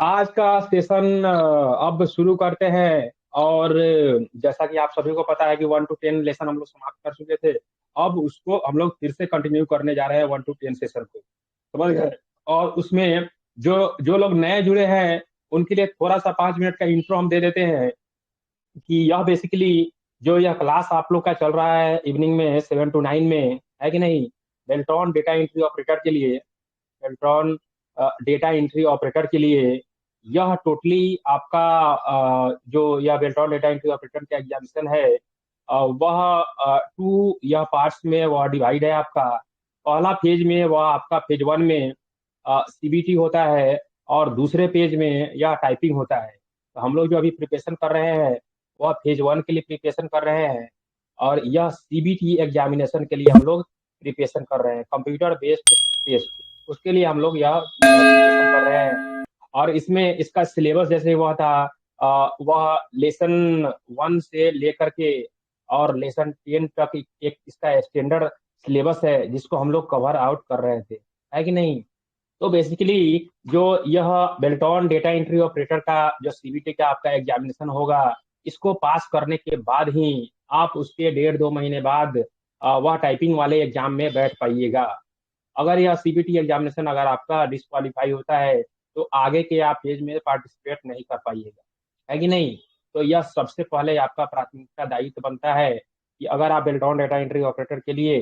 आज का सेशन अब शुरू करते हैं। और जैसा कि आप सभी को पता है कि 1 to 10 लेसन हम लोग समाप्त कर चुके थे। अब उसको हम लोग फिर से कंटिन्यू करने जा रहे हैं 1 to 10 सेशन को। समझ गए? और उसमें जो जो लोग नए जुड़े हैं उनके लिए थोड़ा सा 5 मिनट का इंट्रो हम दे देते हैं कि यह बेसिकली जो यह क्लास आप लोग का चल रहा है इवनिंग में 7 to 9 में, है कि नहीं? बेल्ट्रॉन डेटा एंट्री ऑपरेटर के लिए, बेल्ट्रॉन डेटा एंट्री ऑपरेटर के लिए यह टोटली आपका जो यह बेल्ट्रॉन डेटा एंट्री ऑपरेटर का एग्जामिनेशन है, वह टू यह पार्ट्स में वह डिवाइड है आपका। पहला फेज में वह आपका फेज 1 में सीबीटी होता है, और दूसरे पेज में यह टाइपिंग होता है। तो हम लोग जो अभी प्रिपरेशन कर रहे हैं वह फेज 1 के लिए प्रिपरेशन कर रहे हैं, और यह सीबीटी एग्जामिनेशन के लिए हम लोग प्रिपरेशन कर रहे हैं, कंप्यूटर बेस्ड टेस्ट। उसके लिए हम लोग यह प्रिपरेशन कर रहे हैं। और इसमें इसका सिलेबस जैसे हुआ था, वह लेसन 1 से लेकर के और लेसन 10 तक एक इसका स्टैंडर्ड सिलेबस है जिसको हम लोग कवर आउट कर रहे थे, है कि नहीं? तो बेसिकली जो यह बेल्टॉन डेटा एंट्री ऑपरेटर का जो सीबीटी का आपका एग्जामिनेशन होगा, इसको पास करने के बाद ही आप उसके 1.5-2 महीने बाद वह टाइपिंग वाले एग्जाम में बैठ पाइएगा। अगर यह सीबीटी एग्जामिनेशन अगर आपका डिस्क्वालीफाई होता है तो आगे के आप फेज में पार्टिसिपेट नहीं कर पाइएगा, है कि नहीं? तो यह सबसे पहले आपका प्राथमिकता दायित्व बनता है कि अगर आप बेल्टॉन डेटा एंट्री ऑपरेटर के लिए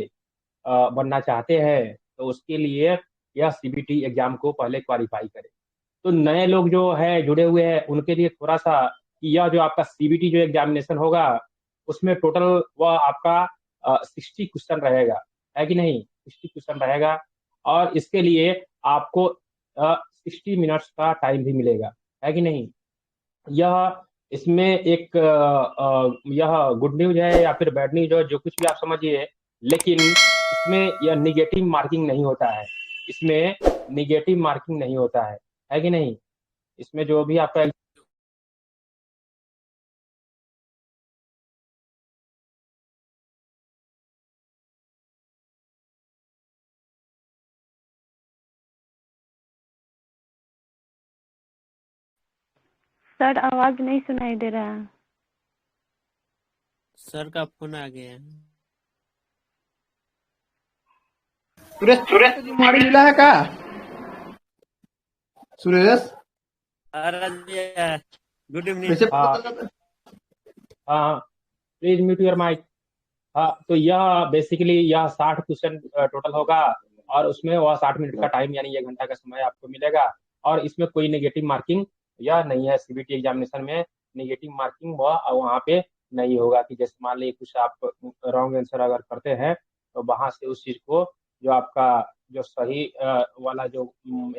बनना चाहते हैं तो उसके लिए यह सीबीटी एग्जाम को पहले क्वालिफाई करें। तो नए लोग जो है जुड़े हुए हैं उनके लिए थोड़ा सा कि यह जो आपका सीबीटी जो एग्जामिनेशन होगा उसमें टोटल वह आपका 60 क्वेश्चन रहेगा, है कि नहीं? 60 क्वेश्चन रहेगा, और इसके लिए आपको 60 मिनट्स का टाइम भी मिलेगा, है कि नहीं? यह इसमें एक यह गुड न्यूज है या फिर बैड न्यूज है, जो कुछ भी आप समझिए, लेकिन इसमें यह निगेटिव मार्किंग नहीं होता है। इसमें निगेटिव मार्किंग नहीं होता है कि नहीं? इसमें जो भी आपका सर आवाज नहीं सुनाई दे रहा है। सर का फोन आ गया है। सुरेश सुरेश जी मारी मिला है का? Suresh good evening. कैसे हाँ पता चला? हाँ, प्लीज म्यूट योर माइक। हाँ, तो यह बेसिकली यह 60 क्वेश्चन टोटल होगा, और उसमें वह 60 मिनट का टाइम यानी 1 घंटा का समय आपको मिलेगा। और इसमें कोई नेगेटिव मार्किंग यह नहीं है, सीबीटी एग्जामिनेशन में नेगेटिव मार्किंग वह वहाँ पे नहीं होगा कि जैसे मान लीजिए कुछ आप रॉन्ग आंसर अगर करते हैं तो वहां से उस चीज को जो आपका जो सही वाला जो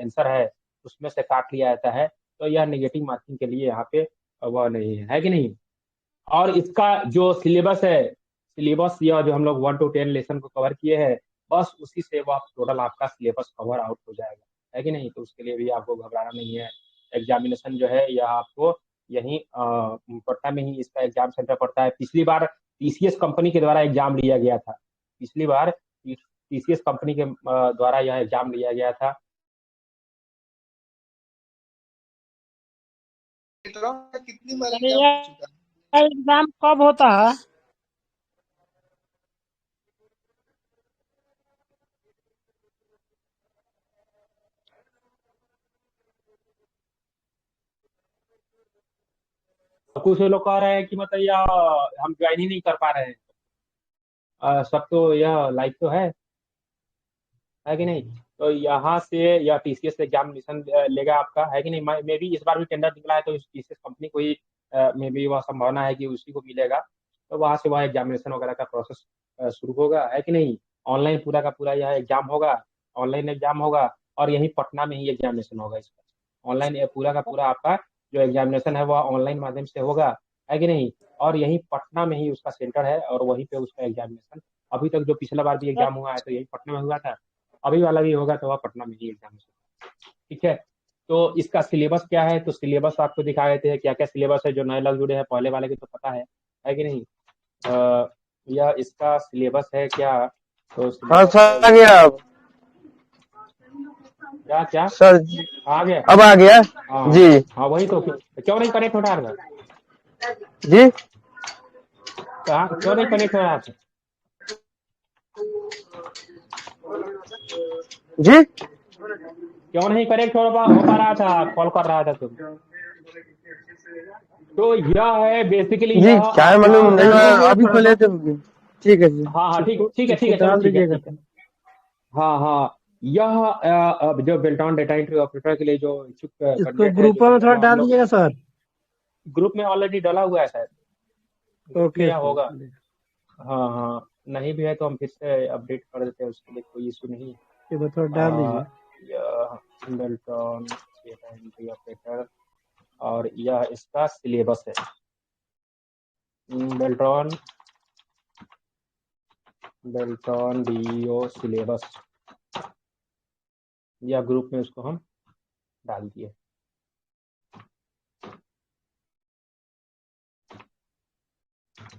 आंसर है उसमें से काट लिया जाता है। तो यह नेगेटिव मार्किंग के लिए यहाँ पे वह नहीं है कि नहीं? और इसका जो सिलेबस है, सिलेबस यह जो हम लोग 1 to 10 लेसन को कवर किए हैं, बस उसी से वह टोटल आपका सिलेबस कवर आउट हो जाएगा, है कि नहीं? तो उसके लिए भी आपको घबराना नहीं है। एग्जामिनेशन जो है यह आपको यहीं पटना में ही इसका एग्जाम सेंटर पड़ता है। पिछली बार टीसीएस कंपनी के द्वारा एग्जाम लिया गया था। पिछली बार टीसीएस कंपनी के द्वारा यह एग्जाम लिया गया था। कितनी बार अरे एग्जाम हो चुका है? यार एग्जाम कब होता है? कुछ लोग कह रहे हैं कि मतलब यह हम ज्वाइन ही नहीं कर पा रहे हैं। सब तो यह लाइव तो है कि नहीं? तो यहाँ से यह टीसीएस एग्जामिनेशन लेगा आपका, है कि नहीं? मे भी इस बार भी टेंडर निकला है तो इस टीसीएस कंपनी को ही मे भी वह संभावना है कि उसी को मिलेगा। तो वहाँ से वह एग्जामिनेशन वगैरह का प्रोसेस शुरू होगा, है कि नहीं? ऑनलाइन पूरा का पूरा यह एग्जाम होगा, ऑनलाइन एग्जाम होगा, और यही पटना में ही एग्जामिनेशन होगा इसका। ऑनलाइन पूरा का पूरा आपका जो एग्जामिनेशन है वह ऑनलाइन माध्यम से होगा, है कि नहीं? और यही पटना में ही उसका सेंटर है और वहीं पे उसका एग्जामिनेशन, अभी तक जो पिछला बार भी एग्जाम हुआ है तो यही पटना में हुआ था, अभी वाला भी होगा तो वह पटना में ही एग्जाम होगा। ठीक है? तो इसका सिलेबस क्या है, तो सिलेबस आपको दिखा देते हैं क्या क्या सिलेबस है। जो नए लोग जुड़े हैं पहले वाले की तो पता है कि नहीं? यह इसका सिलेबस है क्या? तो हाँ सिलेबस सर है आ गया अब। क्या क्या सर आ गया? अब आ गया हाँ जी। हाँ, वही तो क्यों नहीं कनेक्ट हो रहा है? जी क्यों नहीं कनेक्ट हो रहा है? जी क्यों नहीं कनेक्ट हो पा रहा था? कॉल कर रहा था तुम। तो यह है बेसिकली, जी यह क्या है आपका मालूम नहीं, डाल मैं दीजिएगा अभी थोड़ा खोले सा, थे। ठीक है जी। हाँ हाँ, ठीक ठीक है ठीक इसको है, चलो डाल ठीक है दीजिएगा ठीक है। तो। हाँ हाँ, यह अब जो बेल्टॉन डेटा एंट्री ऑपरेटर के लिए जो इच्छुक इसको कैंडिडेट है, ग्रुप जो में कि थोड़ा हम डाल लोग दीजिएगा सर। ग्रुप में ऑलरेडी डाला हुआ है शायद, ग्रुप में ओके या सर, होगा। चलिए, हाँ हाँ, नहीं भी है तो हम फिर से अपडेट कर देते हैं, उसके लिए कोई इशू नहीं है। एक बार थोड़ा डाल दीजिए। यह बेल्टॉन डेटा एंट्री ऑपरेटर, और यह इसका सिलेबस है। बेल्ट्रॉन बेल्ट्रॉन डीओ सिलेबस, या ग्रुप में उसको हम डाल दिए।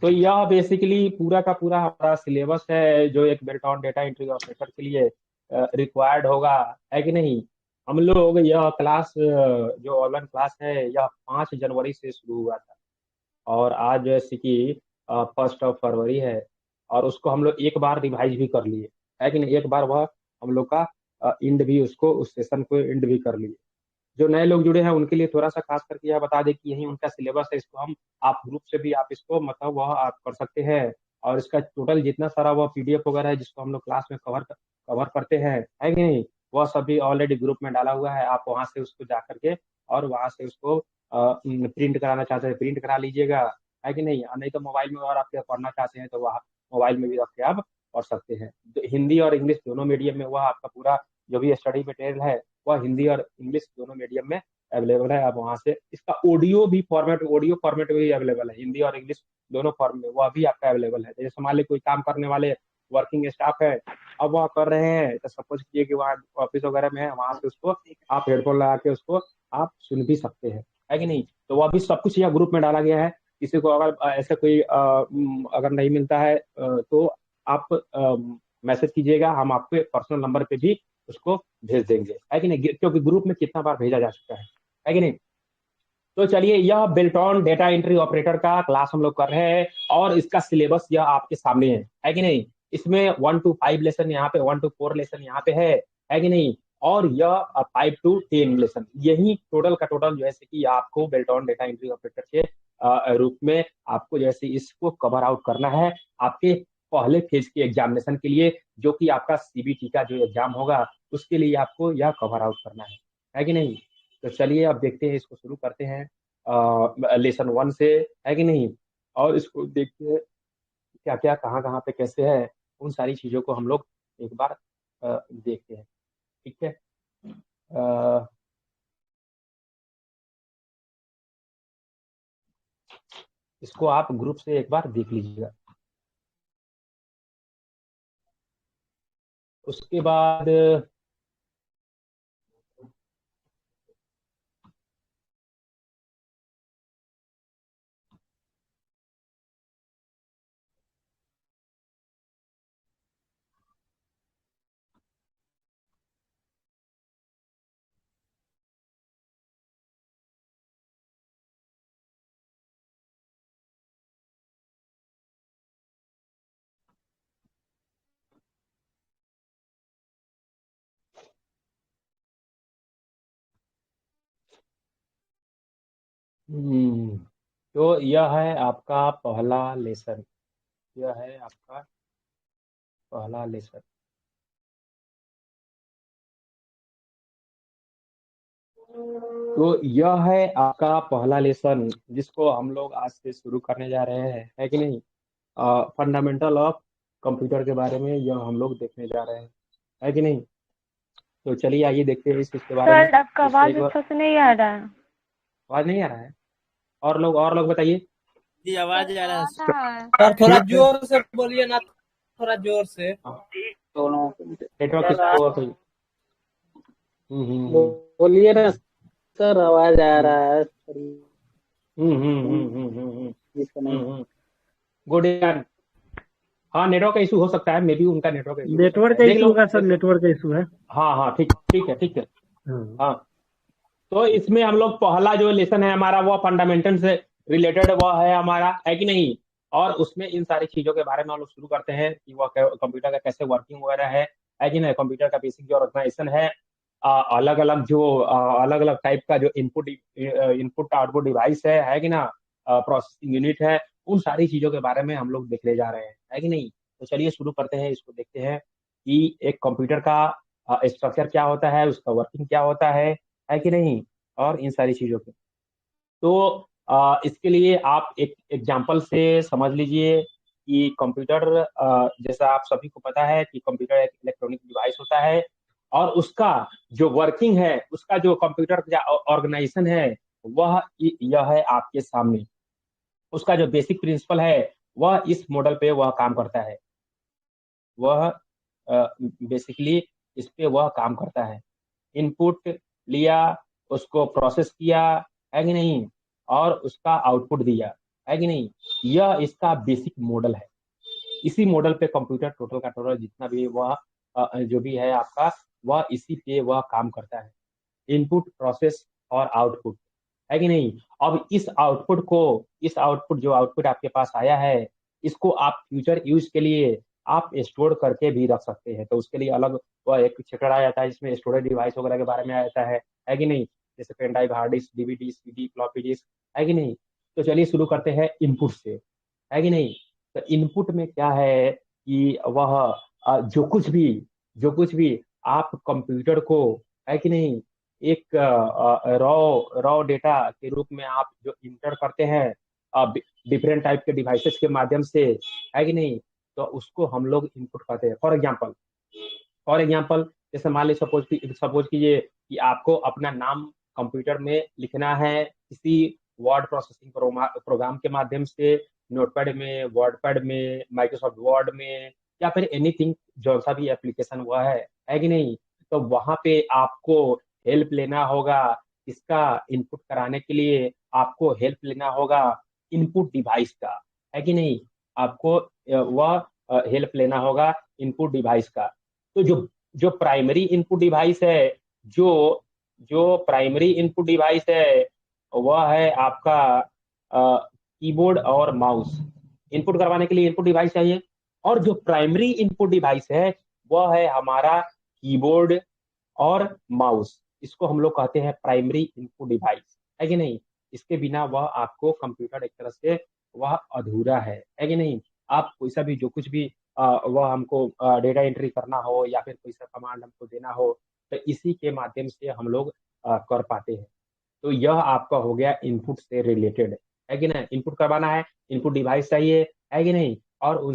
तो यह बेसिकली पूरा का पूरा हमारा सिलेबस है, जो एक बेल्ट्रॉन डेटा एंट्री ऑपरेटर के लिए रिक्वायर्ड होगा, है कि नहीं? हम लोग यह क्लास, जो ऑनलाइन क्लास है, यह 5 जनवरी से शुरू हुआ था, और आज जैसे कि 1 फरवरी है, और उसको हम लोग एक बार रिवाइज भी कर लिए, है कि नहीं? एक बार वह हम लोग का इंड भी, उसको उस सेशन को इंड भी कर लिए। जो नए लोग जुड़े हैं उनके लिए थोड़ा सा खास करके यह बता दें कि यही उनका सिलेबस है। इसको हम, आप ग्रुप से भी आप इसको मतलब वह आप कर सकते हैं, और इसका टोटल जितना सारा वह पीडीएफ वगैरह है जिसको हम लोग क्लास में कवर करते हैं, है कि नहीं? वह सभी ऑलरेडी ग्रुप में डाला हुआ है। आप वहां से उसको जा करके और वहां से उसको प्रिंट कराना चाहते हैं प्रिंट करा लीजिएगा, है कि नहीं? नहीं तो मोबाइल में, और आप पढ़ना चाहते हैं तो वह मोबाइल में भी रख के आप पढ़ सकते हैं। तो हिंदी और इंग्लिश दोनों मीडियम में वह आपका पूरा जो भी स्टडी मटेरियल है, वह हिंदी और इंग्लिश दोनों मीडियम में अवेलेबल है। आप वहाँ से इसका ऑडियो फॉर्मेट भी अवेलेबल है, हिंदी और इंग्लिश दोनों फॉर्म में वह भी आपका अवेलेबल है। जैसे मान लीजिए कोई काम करने वाले वर्किंग स्टाफ है, अब वह कर रहे हैं, तो सपोज कीजिए कि वहाँ ऑफिस वगैरह में है, वहाँ से उसको आप हेडफोन लगा के उसको आप सुन भी सकते हैं, है कि नहीं? तो वह भी सब कुछ यह ग्रुप में डाला गया है। किसी को अगर ऐसा कोई अगर नहीं मिलता है तो आप मैसेज कीजिएगा, हम आपके पर्सनल नंबर पे भी उसको भेज देंगे, है कि नहीं? क्योंकि ग्रुप में कितना बार भेजा जा सकता है कि नहीं? तो चलिए, यह बेल्ट्रॉन डेटा एंट्री ऑपरेटर का क्लास हम लोग कर रहे हैं, और इसका सिलेबस यह आपके सामने है कि नहीं? इसमें 1 to 5 लेसन यहाँ पे, 1 to 4 लेसन यहाँ पे है कि नहीं? और यह 5 to 10 लेसन, यही टोटल का टोटल जैसे कि आपको बेल्ट्रॉन डेटा एंट्री ऑपरेटर के रूप में आपको जैसे इसको कवर आउट करना है आपके पहले फेज के एग्जामिनेशन के लिए, जो कि आपका सीबीटी का जो एग्जाम होगा, उसके लिए आपको यह कवर आउट करना है कि नहीं? तो चलिए अब देखते हैं, इसको शुरू करते हैं लेसन 1 से, है कि नहीं? और इसको देखते हैं क्या क्या कहाँ कहाँ पे कैसे है, उन सारी चीज़ों को हम लोग एक बार देखते हैं, ठीक है? अ, इसको आप ग्रुप से एक बार देख लीजिएगा। उसके बाद तो यह है आपका पहला लेसन, यह है आपका पहला लेसन। तो यह है आपका पहला लेसन, जिसको हम लोग आज से शुरू करने जा रहे हैं, है कि नहीं? फंडामेंटल ऑफ कंप्यूटर के बारे में यह हम लोग देखने जा रहे हैं, है कि नहीं? तो चलिए आइए देखते हैं इसके बारे में। सर आपका इससे आवाज एक बार, अच्छा से नहीं आ रहा है। आवाज नहीं आ रहा है? और लोग बताइए। जी आवाज आ रहा है। सर थोड़ा जोर से बोलिए ना, थोड़ा जोर से। नेटवर्क इसको कोई बोलिए ना सर, आवाज आ रहा है। Good year. हाँ, नेटवर्क का इशू हो सकता है, मे बी उनका नेटवर्क का इशू हो सकता नेटवर्क है, का देख इशू लो होगा सर, देख लो। नेटवर्क का इशू है। हाँ हाँ, ठीक ठीक है ठीक है। हाँ, तो इसमें हम लोग पहला जो लेसन है हमारा वो फंडामेंटल से रिलेटेड वह है हमारा, है कि नहीं। और उसमें इन सारी चीजों के बारे में हम लोग शुरू करते हैं कि वह कंप्यूटर का कैसे वर्किंग वगैरह है कि नहीं। कंप्यूटर का बेसिक जो ऑर्गेनाइजेशन है, अलग अलग जो अलग अलग टाइप का जो इनपुट आउटपुट डिवाइस है कि ना, प्रोसेसिंग यूनिट है, उन सारी चीजों के बारे में हम लोग देखने जा रहे हैं, है कि नहीं। तो चलिए शुरू करते हैं, इसको देखते हैं कि एक कंप्यूटर का स्ट्रक्चर क्या होता है, उसका वर्किंग क्या होता है कि नहीं, और इन सारी चीजों के। तो इसके लिए आप एक एग्जांपल से समझ लीजिए कि कंप्यूटर, जैसा आप सभी को पता है कि कंप्यूटर एक इलेक्ट्रॉनिक डिवाइस होता है, और उसका जो वर्किंग है, उसका जो कंप्यूटर का ऑर्गेनाइजेशन है, वह यह है आपके सामने। उसका जो बेसिक प्रिंसिपल है वह इस मॉडल पे वह काम करता है। वह बेसिकली इस पे वह काम करता है। इनपुट लिया, उसको प्रोसेस किया, है कि नहीं, और उसका आउटपुट दिया, है कि नहीं। यह इसका बेसिक मॉडल है। इसी मॉडल पे कंप्यूटर टोटल का टोटल जितना भी वह जो भी है आपका, वह इसी पे वह काम करता है। इनपुट, प्रोसेस और आउटपुट, है कि नहीं। अब इस आउटपुट जो आउटपुट आपके पास आया है, इसको आप फ्यूचर यूज के लिए आप स्टोर करके भी रख सकते हैं। तो उसके लिए अलग वह एक चैप्टर आ जाता है जिसमें स्टोरेज डिवाइस वगैरह के बारे में आ जाता है कि नहीं। जैसे pen drive, hard disk, DVD, CD, floppy disk, है कि नहीं। तो चलिए शुरू करते हैं इनपुट से, है कि नहीं। तो इनपुट में क्या है कि वह जो कुछ भी आप कंप्यूटर को, है कि नहीं, एक रॉ डेटा के रूप में आप जो इंटर करते हैं डिफरेंट टाइप के डिवाइसेस के माध्यम से, है कि नहीं, तो उसको हम लोग इनपुट कहते हैं। फॉर एग्जांपल जैसे मान लीजिए, सपोज कीजिए कि आपको अपना नाम कंप्यूटर में लिखना है किसी वर्ड प्रोसेसिंग प्रोग्राम के माध्यम से, नोटपैड में, वर्डपैड में, माइक्रोसॉफ्ट वर्ड में, या फिर एनीथिंग जो सा भी एप्लीकेशन हुआ है कि नहीं। तो वहां पे आपको हेल्प लेना होगा। इसका इनपुट कराने के लिए आपको हेल्प लेना होगा इनपुट डिवाइस का, है कि नहीं। आपको वह हेल्प लेना होगा इनपुट डिवाइस का। तो जो जो प्राइमरी इनपुट डिवाइस है, जो जो प्राइमरी इनपुट डिवाइस है, वह है आपका कीबोर्ड और माउस। इनपुट करवाने के लिए इनपुट डिवाइस चाहिए, और जो प्राइमरी इनपुट डिवाइस है वह है हमारा कीबोर्ड और माउस। इसको हम लोग कहते हैं प्राइमरी इनपुट डिवाइस, है कि नहीं। इसके बिना वह आपको कंप्यूटर एक तरह से वह अधूरा है कि नहीं। आप कोई सा भी जो कुछ भी वह हमको डेटा एंट्री करना हो, या फिर कोई सा कमांड हमको देना हो, तो इसी के माध्यम से हम लोग कर पाते हैं। तो यह आपका हो गया इनपुट से रिलेटेड, है कि नहीं। इनपुट करवाना है, इनपुट डिवाइस चाहिए, है कि नहीं। और उन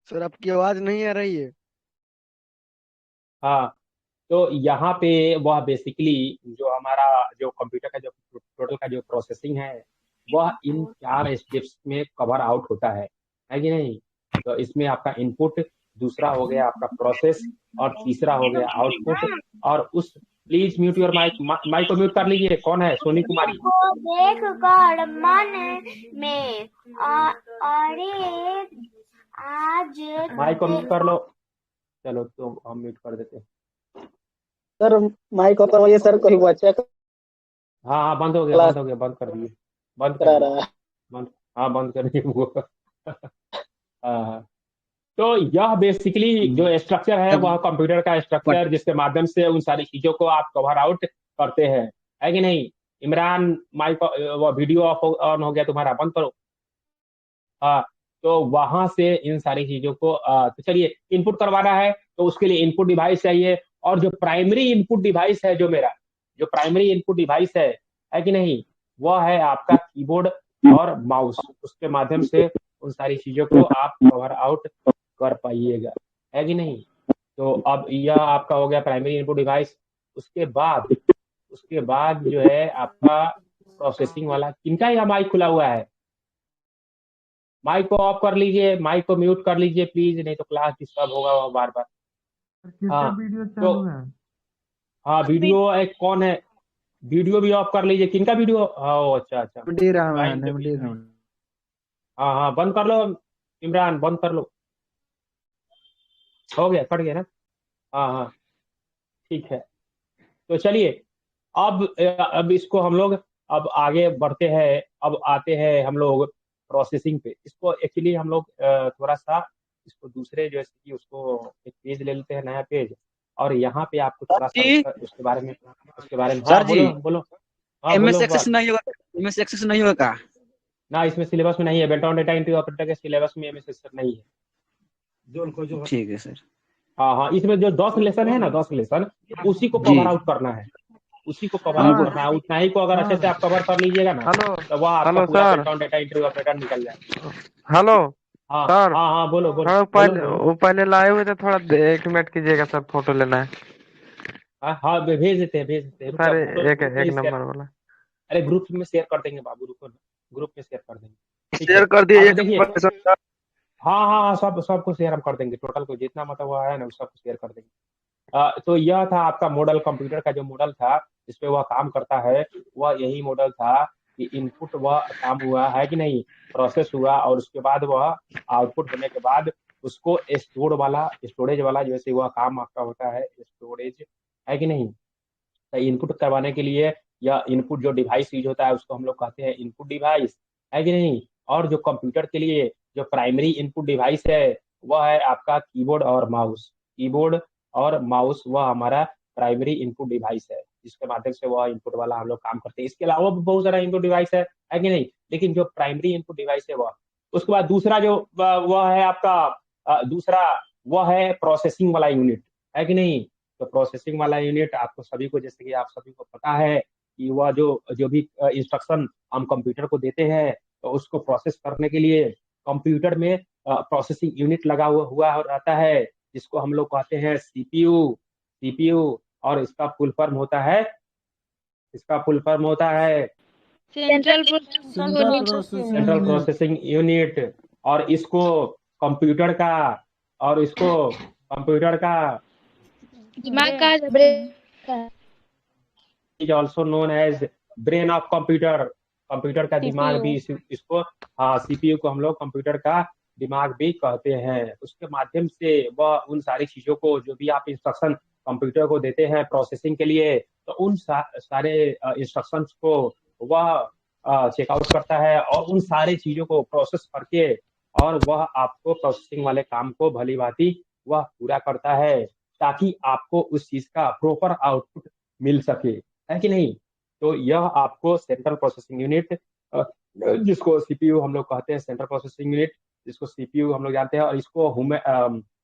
सर आपकी आवाज नहीं आ रही है। हाँ, तो यहाँ पे वह बेसिकली जो हमारा जो कंप्यूटर का जो टोटल का जो प्रोसेसिंग है, वह इन 4 स्टेप्स में कवर आउट होता है कि नहीं। तो इसमें आपका इनपुट, दूसरा हो गया आपका प्रोसेस, और तीसरा हो गया आउटपुट। और उस please mute your mic, mic को म्यूट कर लीजिए। कौन है? सोनी कुमारी। देख कर मन में अरे आज माइक को म्यूट कर लो। चलो तो हम म्यूट कर देते हैं। सर माइक ओपन होइए सर, कोई बच्चा हाँ हाँ, बंद हो गया, क्लास बंद हो गया, बंद कर दिए, बंद कर करा दिए, रहा है। बंद। हाँ, बंद कर दिए वो। हाँ, तो यह बेसिकली जो स्ट्रक्चर है वह कंप्यूटर का स्ट्रक्चर, जिसके माध्यम से उन सारी चीजों को आप कवर आउट करते हैं, है कि नहीं। इमरान, माइक वो वीडियो ऑफ ऑन हो गया तुम्हारा, बंद करो। हाँ, तो वहां से इन सारी चीजों को तो चलिए इनपुट करवाना है, तो उसके लिए इनपुट डिवाइस चाहिए। और जो प्राइमरी इनपुट डिवाइस है, जो मेरा जो प्राइमरी इनपुट डिवाइस है कि नहीं, वह है आपका कीबोर्ड और माउस। उसके माध्यम से उन सारी चीजों को आप कवर आउट कर पाइएगा, है कि नहीं। तो अब यह आपका हो गया प्राइमरी इनपुट डिवाइस। उसके बाद जो है आपका प्रोसेसिंग वाला। किनका यह माइक खुला हुआ है? माइक को ऑफ कर लीजिए, माइक को म्यूट कर लीजिए प्लीज, नहीं तो क्लास डिस्टर्ब होगा बार बार। हाँ तो हाँ वीडियो एक कौन है, वीडियो भी ऑफ कर लीजिए। किनका वीडियो? हाँ अच्छा अच्छा, निपटी रहा हूँ क्लाइंट निपटी भी। रहा हूँ। हाँ हाँ बंद कर लो, इमरान बंद कर लो। हो गया, कट गया ना? हाँ हाँ ठीक है। तो चलिए अब इसको हम लोग अब आगे बढ़ते हैं। अब आते हैं हम लोग प्रोसेसिंग पे। इसको एक्चुअली हम लोग थोड़ा सा इसको दूसरे जैसे कि उसको एक पेज ले लेते हैं, नया पेज। और यहाँ पे आपको सर थोड़ा सा जी, उसके बारे में सर हाँ जी, बोलो बोलो। हाँ एमएस बोलो एक्सेस बात। नहीं होगा, एमएस एक्सेस नहीं होगा। ना इसमें सिलेबस में नहीं है, बेल्टॉन डेटा एंट्री ऑपरेटर के सिलेबस में एमएस नहीं है। ठीक है सर। हाँ हाँ, इसमें जो 10 लेसन है ना, 10 लेसन उसी को जी। कवर आउट करना है। उसी को कवर आउट हमको करना है। उतना ही को अगर अच्छे से आप कवर कर लीजिएगा ना, हेलो तो वह आपका हेलो पूरा sir. Beltron data entry operator निकल जाएगा। हेलो हाँ सर। हाँ हाँ बोलो बोलो थोड़ा बोलो पहले बोलो। वो पहले लाए हुए थे, थोड़ा 1 मिनट कीजिएगा सर, फोटो लेना है हाँ हाँ भेज देते हैं, भेज देते हैं, रुक सर। जाओ, फोटो एक ग्रुप में एक ही शेयर। नंबर वाला। अरे ग्रुप में शेयर कर देंगे बाबू, रुको ना, ग्रुप में शेयर कर देंगे। ठीक शेयर है। कर दिए अब एक देखिए, नंबर सर। हाँ हाँ हाँ सबको शेयर हम कर देंगे, टोटल को जितना मतलब हुआ है ना उस सबको शेयर कर देंगे। तो यह था आपका मॉडल, कंप्यूटर का जो मॉडल था जिसपे वह काम करता है, वह यही मॉडल था कि इनपुट वह काम हुआ है कि नहीं, प्रोसेस हुआ, और उसके बाद वह आउटपुट होने के बाद उसको स्टोरेज वाला जैसे वह काम आपका होता है, स्टोरेज है कि नहीं। तो इनपुट करवाने के लिए या इनपुट जो डिवाइस यूज होता है उसको हम लोग कहते हैं इनपुट डिवाइस, है कि नहीं। और जो कंप्यूटर के लिए जो प्राइमरी इनपुट डिवाइस है वह है आपका कीबोर्ड और माउस। कीबोर्ड और माउस वह हमारा प्राइमरी इनपुट डिवाइस है, जिसके माध्यम से वह इनपुट वाला हम लोग काम करते हैं। इसके अलावा भी बहुत सारा इनपुट डिवाइस है कि नहीं, लेकिन जो प्राइमरी इनपुट डिवाइस है वह। उसके बाद दूसरा जो वह है आपका दूसरा वह है प्रोसेसिंग वाला यूनिट, है कि नहीं। तो प्रोसेसिंग वाला यूनिट आपको सभी को, जैसे कि आप सभी को पता है कि वह जो जो भी इंस्ट्रक्शन हम कंप्यूटर को देते हैं, तो उसको प्रोसेस करने के लिए कंप्यूटर में प्रोसेसिंग यूनिट लगा हुआ रहता है, जिसको हम लोग कहते हैं सीपीयू। और इसका फुल फॉर्म होता है central central processing processing unit. और कंप्यूटर का इसको कंप्यूटर का दिमाग का brain is also known as brain of computer. Computer का दिमाग भी सीपीयू। इसको हाँ, सीपीयू को हम लोग कंप्यूटर का दिमाग भी कहते हैं। उसके माध्यम से वह उन सारी चीजों को, जो भी आप इंस्ट्रक्शन कंप्यूटर को देते हैं प्रोसेसिंग के लिए, तो उन सारे इंस्ट्रक्शंस को वह चेकआउट करता है और उन सारी चीजों को प्रोसेस करके, और वह आपको प्रोसेसिंग वाले काम को भली भांति वह पूरा करता है, ताकि आपको उस चीज का प्रॉपर आउटपुट मिल सके, है कि नहीं। तो यह आपको सेंट्रल प्रोसेसिंग यूनिट, जिसको सीपीयू हम लोग कहते हैं, सेंट्रल प्रोसेसिंग यूनिट जिसको सीपीयू हम लोग जानते हैं, और इसको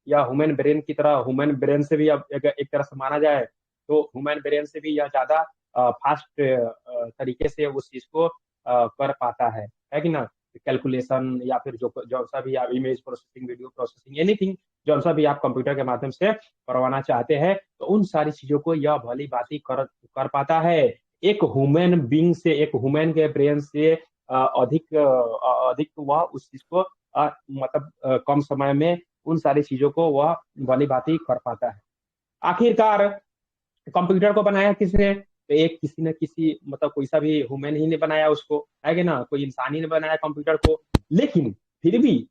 ह्यूमन ब्रेन की तरह, ह्यूमन ब्रेन से भी अब एक तरह से माना जाए तो ह्यूमन ब्रेन से भी यह ज्यादा फास्ट तरीके से उस चीज को कर पाता है कि ना। कैलकुलेशन या फिर जो जो सा भी आप image processing, video processing, anything जो सा भी आप कंप्यूटर के माध्यम से करवाना चाहते हैं, तो उन सारी चीजों को यह भली भांति कर पाता है। एक ह्यूमन बींग से, एक ह्यूमन के ब्रेन से अधिक वह उस चीज को कम समय में उन सारी चीजों को वह भली भांति कर पाता है। आखिरकार कंप्यूटर को बनाया किसने? तो एक किसी न किसी कोई सा भी ह्यूमन ही ने बनाया उसको, है कि ना, कोई इंसान ही ने बनाया कंप्यूटर को। लेकिन फिर भी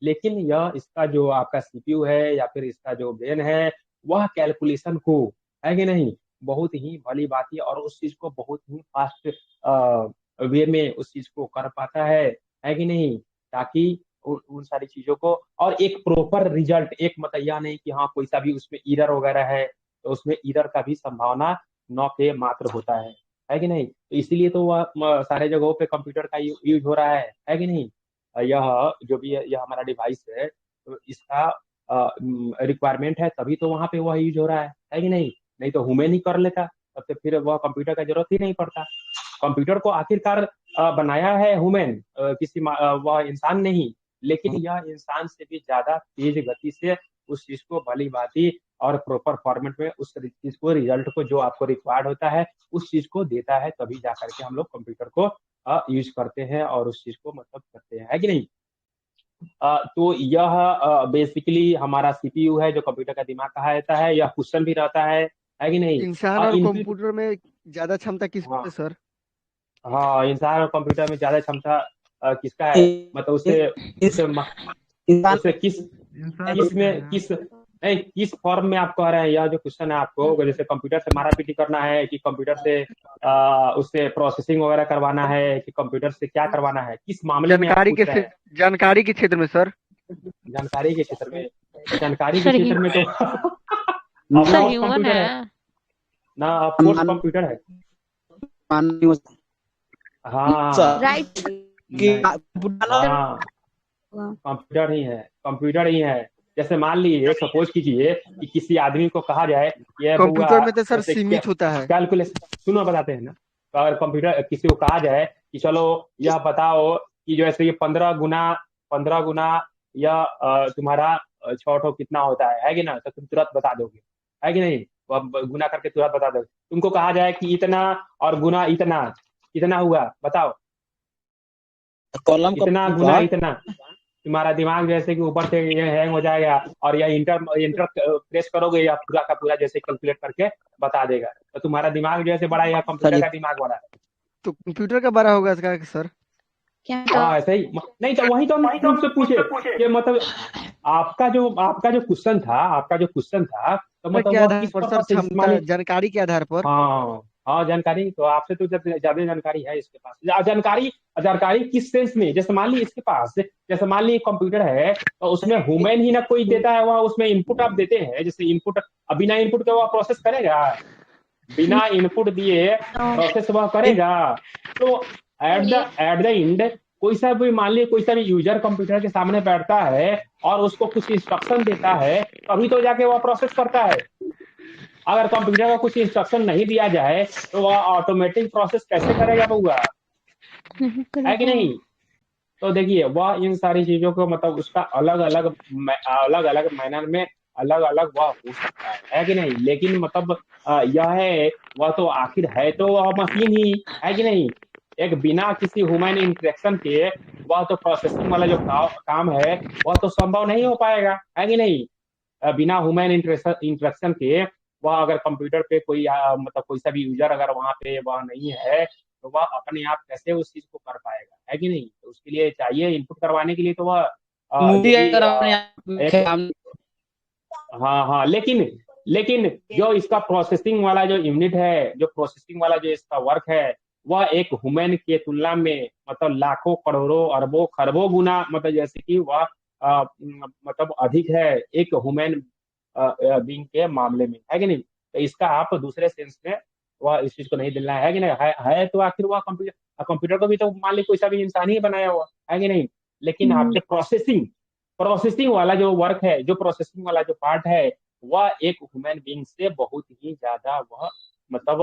लेकिन यह इसका जो आपका सीपीयू है या फिर इसका जो ब्रेन है, वह कैलकुलेशन को, है कि नहीं, बहुत ही भली भांति और उस चीज को बहुत ही फास्ट वे में उस चीज को कर पाता है कि नहीं। ताकि उन सारी चीजों को, और एक प्रॉपर रिजल्ट, एक यह नहीं कि हाँ कोई सा भी उसमें ईरर वगैरह है, तो उसमें ईरर का भी संभावना न के मात्र होता है कि नहीं। तो इसीलिए तो वह सारे जगहों पे कंप्यूटर का यूज हो रहा है कि नहीं। यह जो भी है, यह हमारा डिवाइस है, तो इसका रिक्वायरमेंट है, तभी तो वहां पे वह यूज हो रहा है कि नहीं। नहीं तो ह्यूमन ही कर लेता, तब तो फिर वह कंप्यूटर का जरूरत ही नहीं पड़ता। कंप्यूटर को आखिरकार बनाया है ह्यूमन, वह इंसान नहीं, लेकिन यह इंसान से भी ज्यादा तेज गति से उस चीज को भली भांति और प्रॉपर फॉर्मेट में उस चीज को, रिजल्ट को जो आपको रिक्वायर्ड होता है उस चीज को देता है, तभी जाकर के हम लोग कंप्यूटर को यूज करते हैं और उस चीज को करते हैं, है कि नहीं। तो यह बेसिकली हमारा सीपीयू है जो कंप्यूटर का दिमाग कहा जाता है। यह क्वेश्चन भी रहता है कि नहीं? इंसान और और इनपुट, कंप्यूटर में ज्यादा क्षमता किस में हाँ है सर? हाँ, इंसान और कंप्यूटर में ज्यादा क्षमता किसका है? मतलब उसे इस उसे इंसान उसे किस किस में किस नहीं, किस फॉर्म में आप कह रहे हैं? यह जो क्वेश्चन है आपको, जैसे कंप्यूटर से मारा पीटी करना है कि कंप्यूटर से उससे प्रोसेसिंग वगैरह करवाना है कि कंप्यूटर से क्या करवाना है, किस मामले में आप जानकारी पूछ रहे हैं? जानकारी के क्षेत्र में सर। जानकारी के क्षेत्र में? तो जानकारी के सर क्षेत्र में तो अब सर पोस्ट ह्यूमन कंप्यूटर है है। ना, अब पोस्ट कंप्यूटर है। हाँ राइट। नहीं, हाँ कंप्यूटर ही है, कंप्यूटर ही है। जैसे मान लीजिए, सपोज कीजिए कि किसी आदमी को कहा जाए ये कंप्यूटर बउआ में तो सर जैसे सीमित होता है। कैलकुलेशन, सुनो बताते हैं ना। तो अगर कंप्यूटर किसी को कहा जाए कि चलो यह बताओ कि जैसे ये 15 गुना या तुम्हारा 6 कितना होता है कि ना, तो तुम तुरंत बता दोगे, है कि नहीं? वो अब गुना करके तुरंत बता दोगे। तुमको कहा जाए कि इतना और गुना इतना, कितना हुआ बताओ? कॉलम का इतना गुना इतना। तुम्हारा दिमाग जैसे कि ऊपर से ये हैंग हो जाएगा और यह इंटर इंटर प्रेस करोगे या पूरा का पूरा जैसे कैलकुलेट करके बता देगा। तो तुम्हारा दिमाग जैसे बड़ा है या कंप्यूटर का दिमाग बड़ा है? तो कंप्यूटर का बड़ा होगा इसका सर। हाँ ऐसे ही। नहीं तो वही तो हम तुमसे पूछे कि मतलब आपका जो क्वेश्चन था तो सर मतलब के वह आधार किस पर सर पर्पज से, मान क्षमता ली, जानकारी के आधार पर। हाँ हाँ जानकारी तो आपसे तो ज्यादा जानकारी है इसके पास। जानकारी जानकारी किस सेंस में? जैसे मान ली इसके पास, जैसे मान ली कंप्यूटर है तो उसमें ह्यूमन ही ना कोई देता है, वह उसमें इनपुट आप देते हैं, जैसे इनपुट। अब बिना इनपुट के वह प्रोसेस करेगा? बिना इनपुट दिए प्रोसेस वह करेगा? तो एट द एंड कोई सा भी, मान लीजिए कोई सा भी यूजर कंप्यूटर के सामने बैठता है और उसको कुछ इंस्ट्रक्शन देता है तभी तो जाके वह प्रोसेस करता है। अगर कंप्यूटर को कुछ इंस्ट्रक्शन नहीं दिया जाए तो वह ऑटोमेटिक प्रोसेस कैसे करेगा बउआ? है कि नहीं? तो देखिए वह इन सारी चीजों को मतलब उसका अलग अलग मैनर में अलग अलग वह हो सकता है कि नहीं? लेकिन मतलब यह है, वह तो आखिर है तो वह मशीन ही, है कि नहीं? एक बिना किसी ह्यूमन इंटरेक्शन के वह तो प्रोसेसिंग वाला जो काम है वह तो संभव नहीं हो पाएगा, है कि नहीं? बिना ह्यूमन इंटरेक्शन के वह अगर कंप्यूटर पे कोई मतलब कोई सा भी यूजर अगर वहां पे वह नहीं है तो वह अपने आप कैसे उस चीज को कर पाएगा, है कि नहीं? तो उसके लिए चाहिए इनपुट करवाने के लिए तो वह जो भी एक, हाँ हाँ, लेकिन लेकिन जो इसका प्रोसेसिंग वाला जो यूनिट है, जो प्रोसेसिंग वाला जो इसका वर्क है, वह एक ह्यूमन के तुलना में मतलब लाखों करोड़ों अरबों खरबों गुना मतलब जैसे कि वह मतलब अधिक है एक ह्यूमन बीइंग के मामले में, है कि नहीं? तो इसका आप दूसरे सेंस में वह इस चीज को नहीं दिलना है कि नहीं? है तो आखिर वह कंप्यूटर, कंप्यूटर को भी तो मान ली कोई सा भी इंसान ही बनाया हुआ, है कि नहीं? लेकिन आपके प्रोसेसिंग प्रोसेसिंग वाला जो वर्क है, जो प्रोसेसिंग वाला जो पार्ट है, वह एक ह्यूमन बीइंग से बहुत ही ज्यादा वह मतलब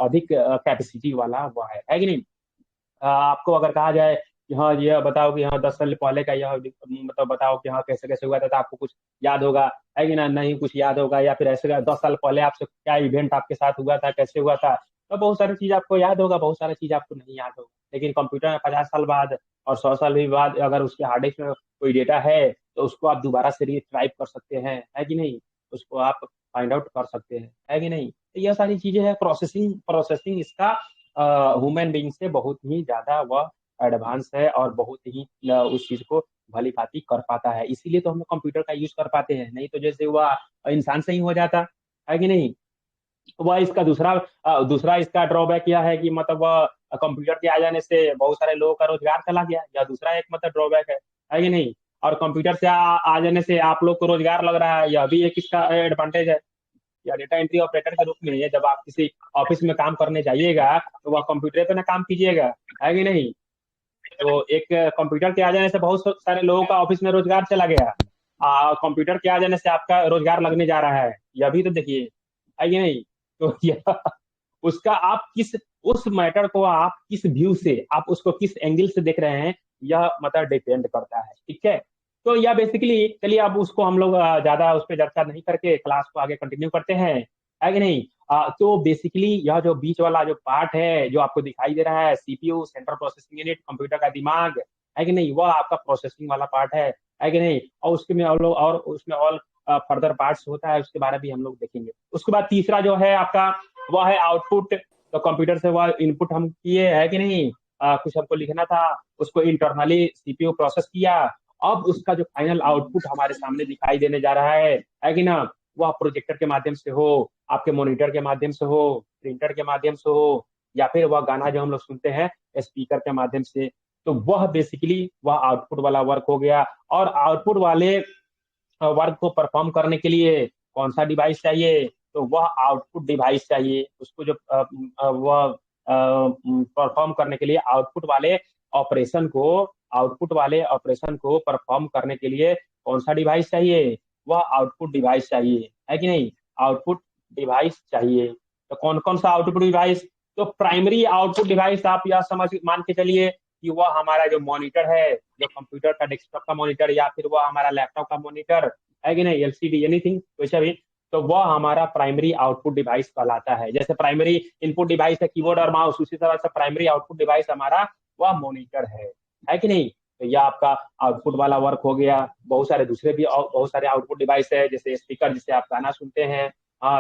अधिक कैपेसिटी वाला वह है कि नहीं? आपको अगर कहा जाए कि हाँ ये बताओ कि हाँ 10 साल पहले का यह मतलब बताओ कि हाँ कैसे कैसे हुआ था, तो आपको कुछ याद होगा, है कि ना? नहीं कुछ याद होगा, या फिर ऐसे 10 साल पहले आपसे क्या इवेंट आपके साथ हुआ था, कैसे हुआ था, तो बहुत सारी चीज आपको याद होगा, बहुत सारी चीज आपको नहीं याद होगा। लेकिन कंप्यूटर में 50 साल बाद और 100 साल भी बाद अगर उसके हार्ड डिस्क में कोई डेटा है तो उसको आप दोबारा से रिट्राइव कर सकते हैं, है कि नहीं? उसको आप फाइंड आउट कर सकते हैं, है कि नहीं? तो यह सारी चीजें हैं। प्रोसेसिंग प्रोसेसिंग इसका ह्यूमन बीइंग से बहुत ही ज्यादा वह एडवांस है और बहुत ही उस चीज को भली भांति कर पाता है। इसीलिए तो हम लोग कंप्यूटर का यूज कर पाते हैं, नहीं तो जैसे वह इंसान से ही हो जाता, है कि नहीं? वह इसका दूसरा इसका ड्रॉबैक यह है कि मतलब वह कंप्यूटर के आ जाने से बहुत सारे लोगों का रोजगार चला गया, या दूसरा एक मतलब ड्रॉबैक है कि नहीं? और कंप्यूटर से आ जाने से आप लोग को रोजगार लग रहा है, यह भी एक इसका एडवांटेज है। या डेटा एंट्री ऑपरेटर के रूप में है, जब आप किसी ऑफिस में काम करने जाइएगा तो वह कंप्यूटर पे ना काम कीजिएगा, है कि नहीं? तो एक कंप्यूटर के आ जाने से बहुत सारे लोगों का ऑफिस में रोजगार चला गया, कंप्यूटर के आ जाने से आपका रोजगार लगने जा रहा है, यह भी तो देखिए, है कि नहीं? तो यह उसका आप किस उस मैटर को आप किस व्यू से, आप उसको किस एंगल से देख रहे हैं, यह मतलब डिपेंड करता है, ठीक है? तो यह बेसिकली, चलिए अब उसको हम लोग ज्यादा उस पर चर्चा नहीं करके क्लास को आगे कंटिन्यू करते हैं, है कि नहीं? तो बेसिकली यह जो बीच वाला जो पार्ट है जो आपको दिखाई दे रहा है, CPU central processing unit, computer का दिमाग, है कि नहीं, वह आपका प्रोसेसिंग वाला पार्ट है कि नहीं, और उसके में और उसमें और फर्दर पार्ट्स होता है, उसके बारे में भी हम लोग देखेंगे। उसके बाद तीसरा जो है आपका वह है आउटपुट। तो कंप्यूटर से वह इनपुट हम किए, है कि नहीं, कुछ हमको लिखना था, उसको इंटरनली सीपीयू प्रोसेस किया, अब उसका जो फाइनल आउटपुट हमारे सामने दिखाई देने जा रहा है कि ना, वह प्रोजेक्टर के माध्यम से हो, आपके मॉनिटर के माध्यम से हो, प्रिंटर के माध्यम से हो, या फिर वह गाना जो हम लोग सुनते हैं स्पीकर के माध्यम से। तो वह बेसिकली वह आउटपुट वाला वर्क हो गया। और आउटपुट वाले वर्क को परफॉर्म करने के लिए कौन सा डिवाइस चाहिए, तो वह आउटपुट डिवाइस चाहिए। उसको जो वह परफॉर्म करने के लिए आउटपुट वाले ऑपरेशन को परफॉर्म करने के लिए कौन सा डिवाइस चाहिए, वह आउटपुट डिवाइस चाहिए, है कि नहीं, आउटपुट डिवाइस चाहिए। तो कौन कौन सा आउटपुट डिवाइस, तो प्राइमरी आउटपुट डिवाइस आप यह मान के चलिए कि वह हमारा जो मॉनिटर है, जो कंप्यूटर का डेस्कटॉप का मॉनिटर, या फिर वह हमारा लैपटॉप का मॉनिटर, है कि नहीं, एलसीडी, एनीथिंग, वैसा भी, तो वह हमारा प्राइमरी आउटपुट डिवाइस कहलाता है। जैसे प्राइमरी इनपुट डिवाइस है कीबोर्ड और माउस, उसी तरह से प्राइमरी आउटपुट डिवाइस हमारा वह मॉनिटर है कि नहीं। तो यह आपका आउटपुट वाला वर्क हो गया। बहुत सारे दूसरे भी बहुत सारे आउटपुट डिवाइस है, जैसे स्पीकर जिससे आप गाना सुनते हैं,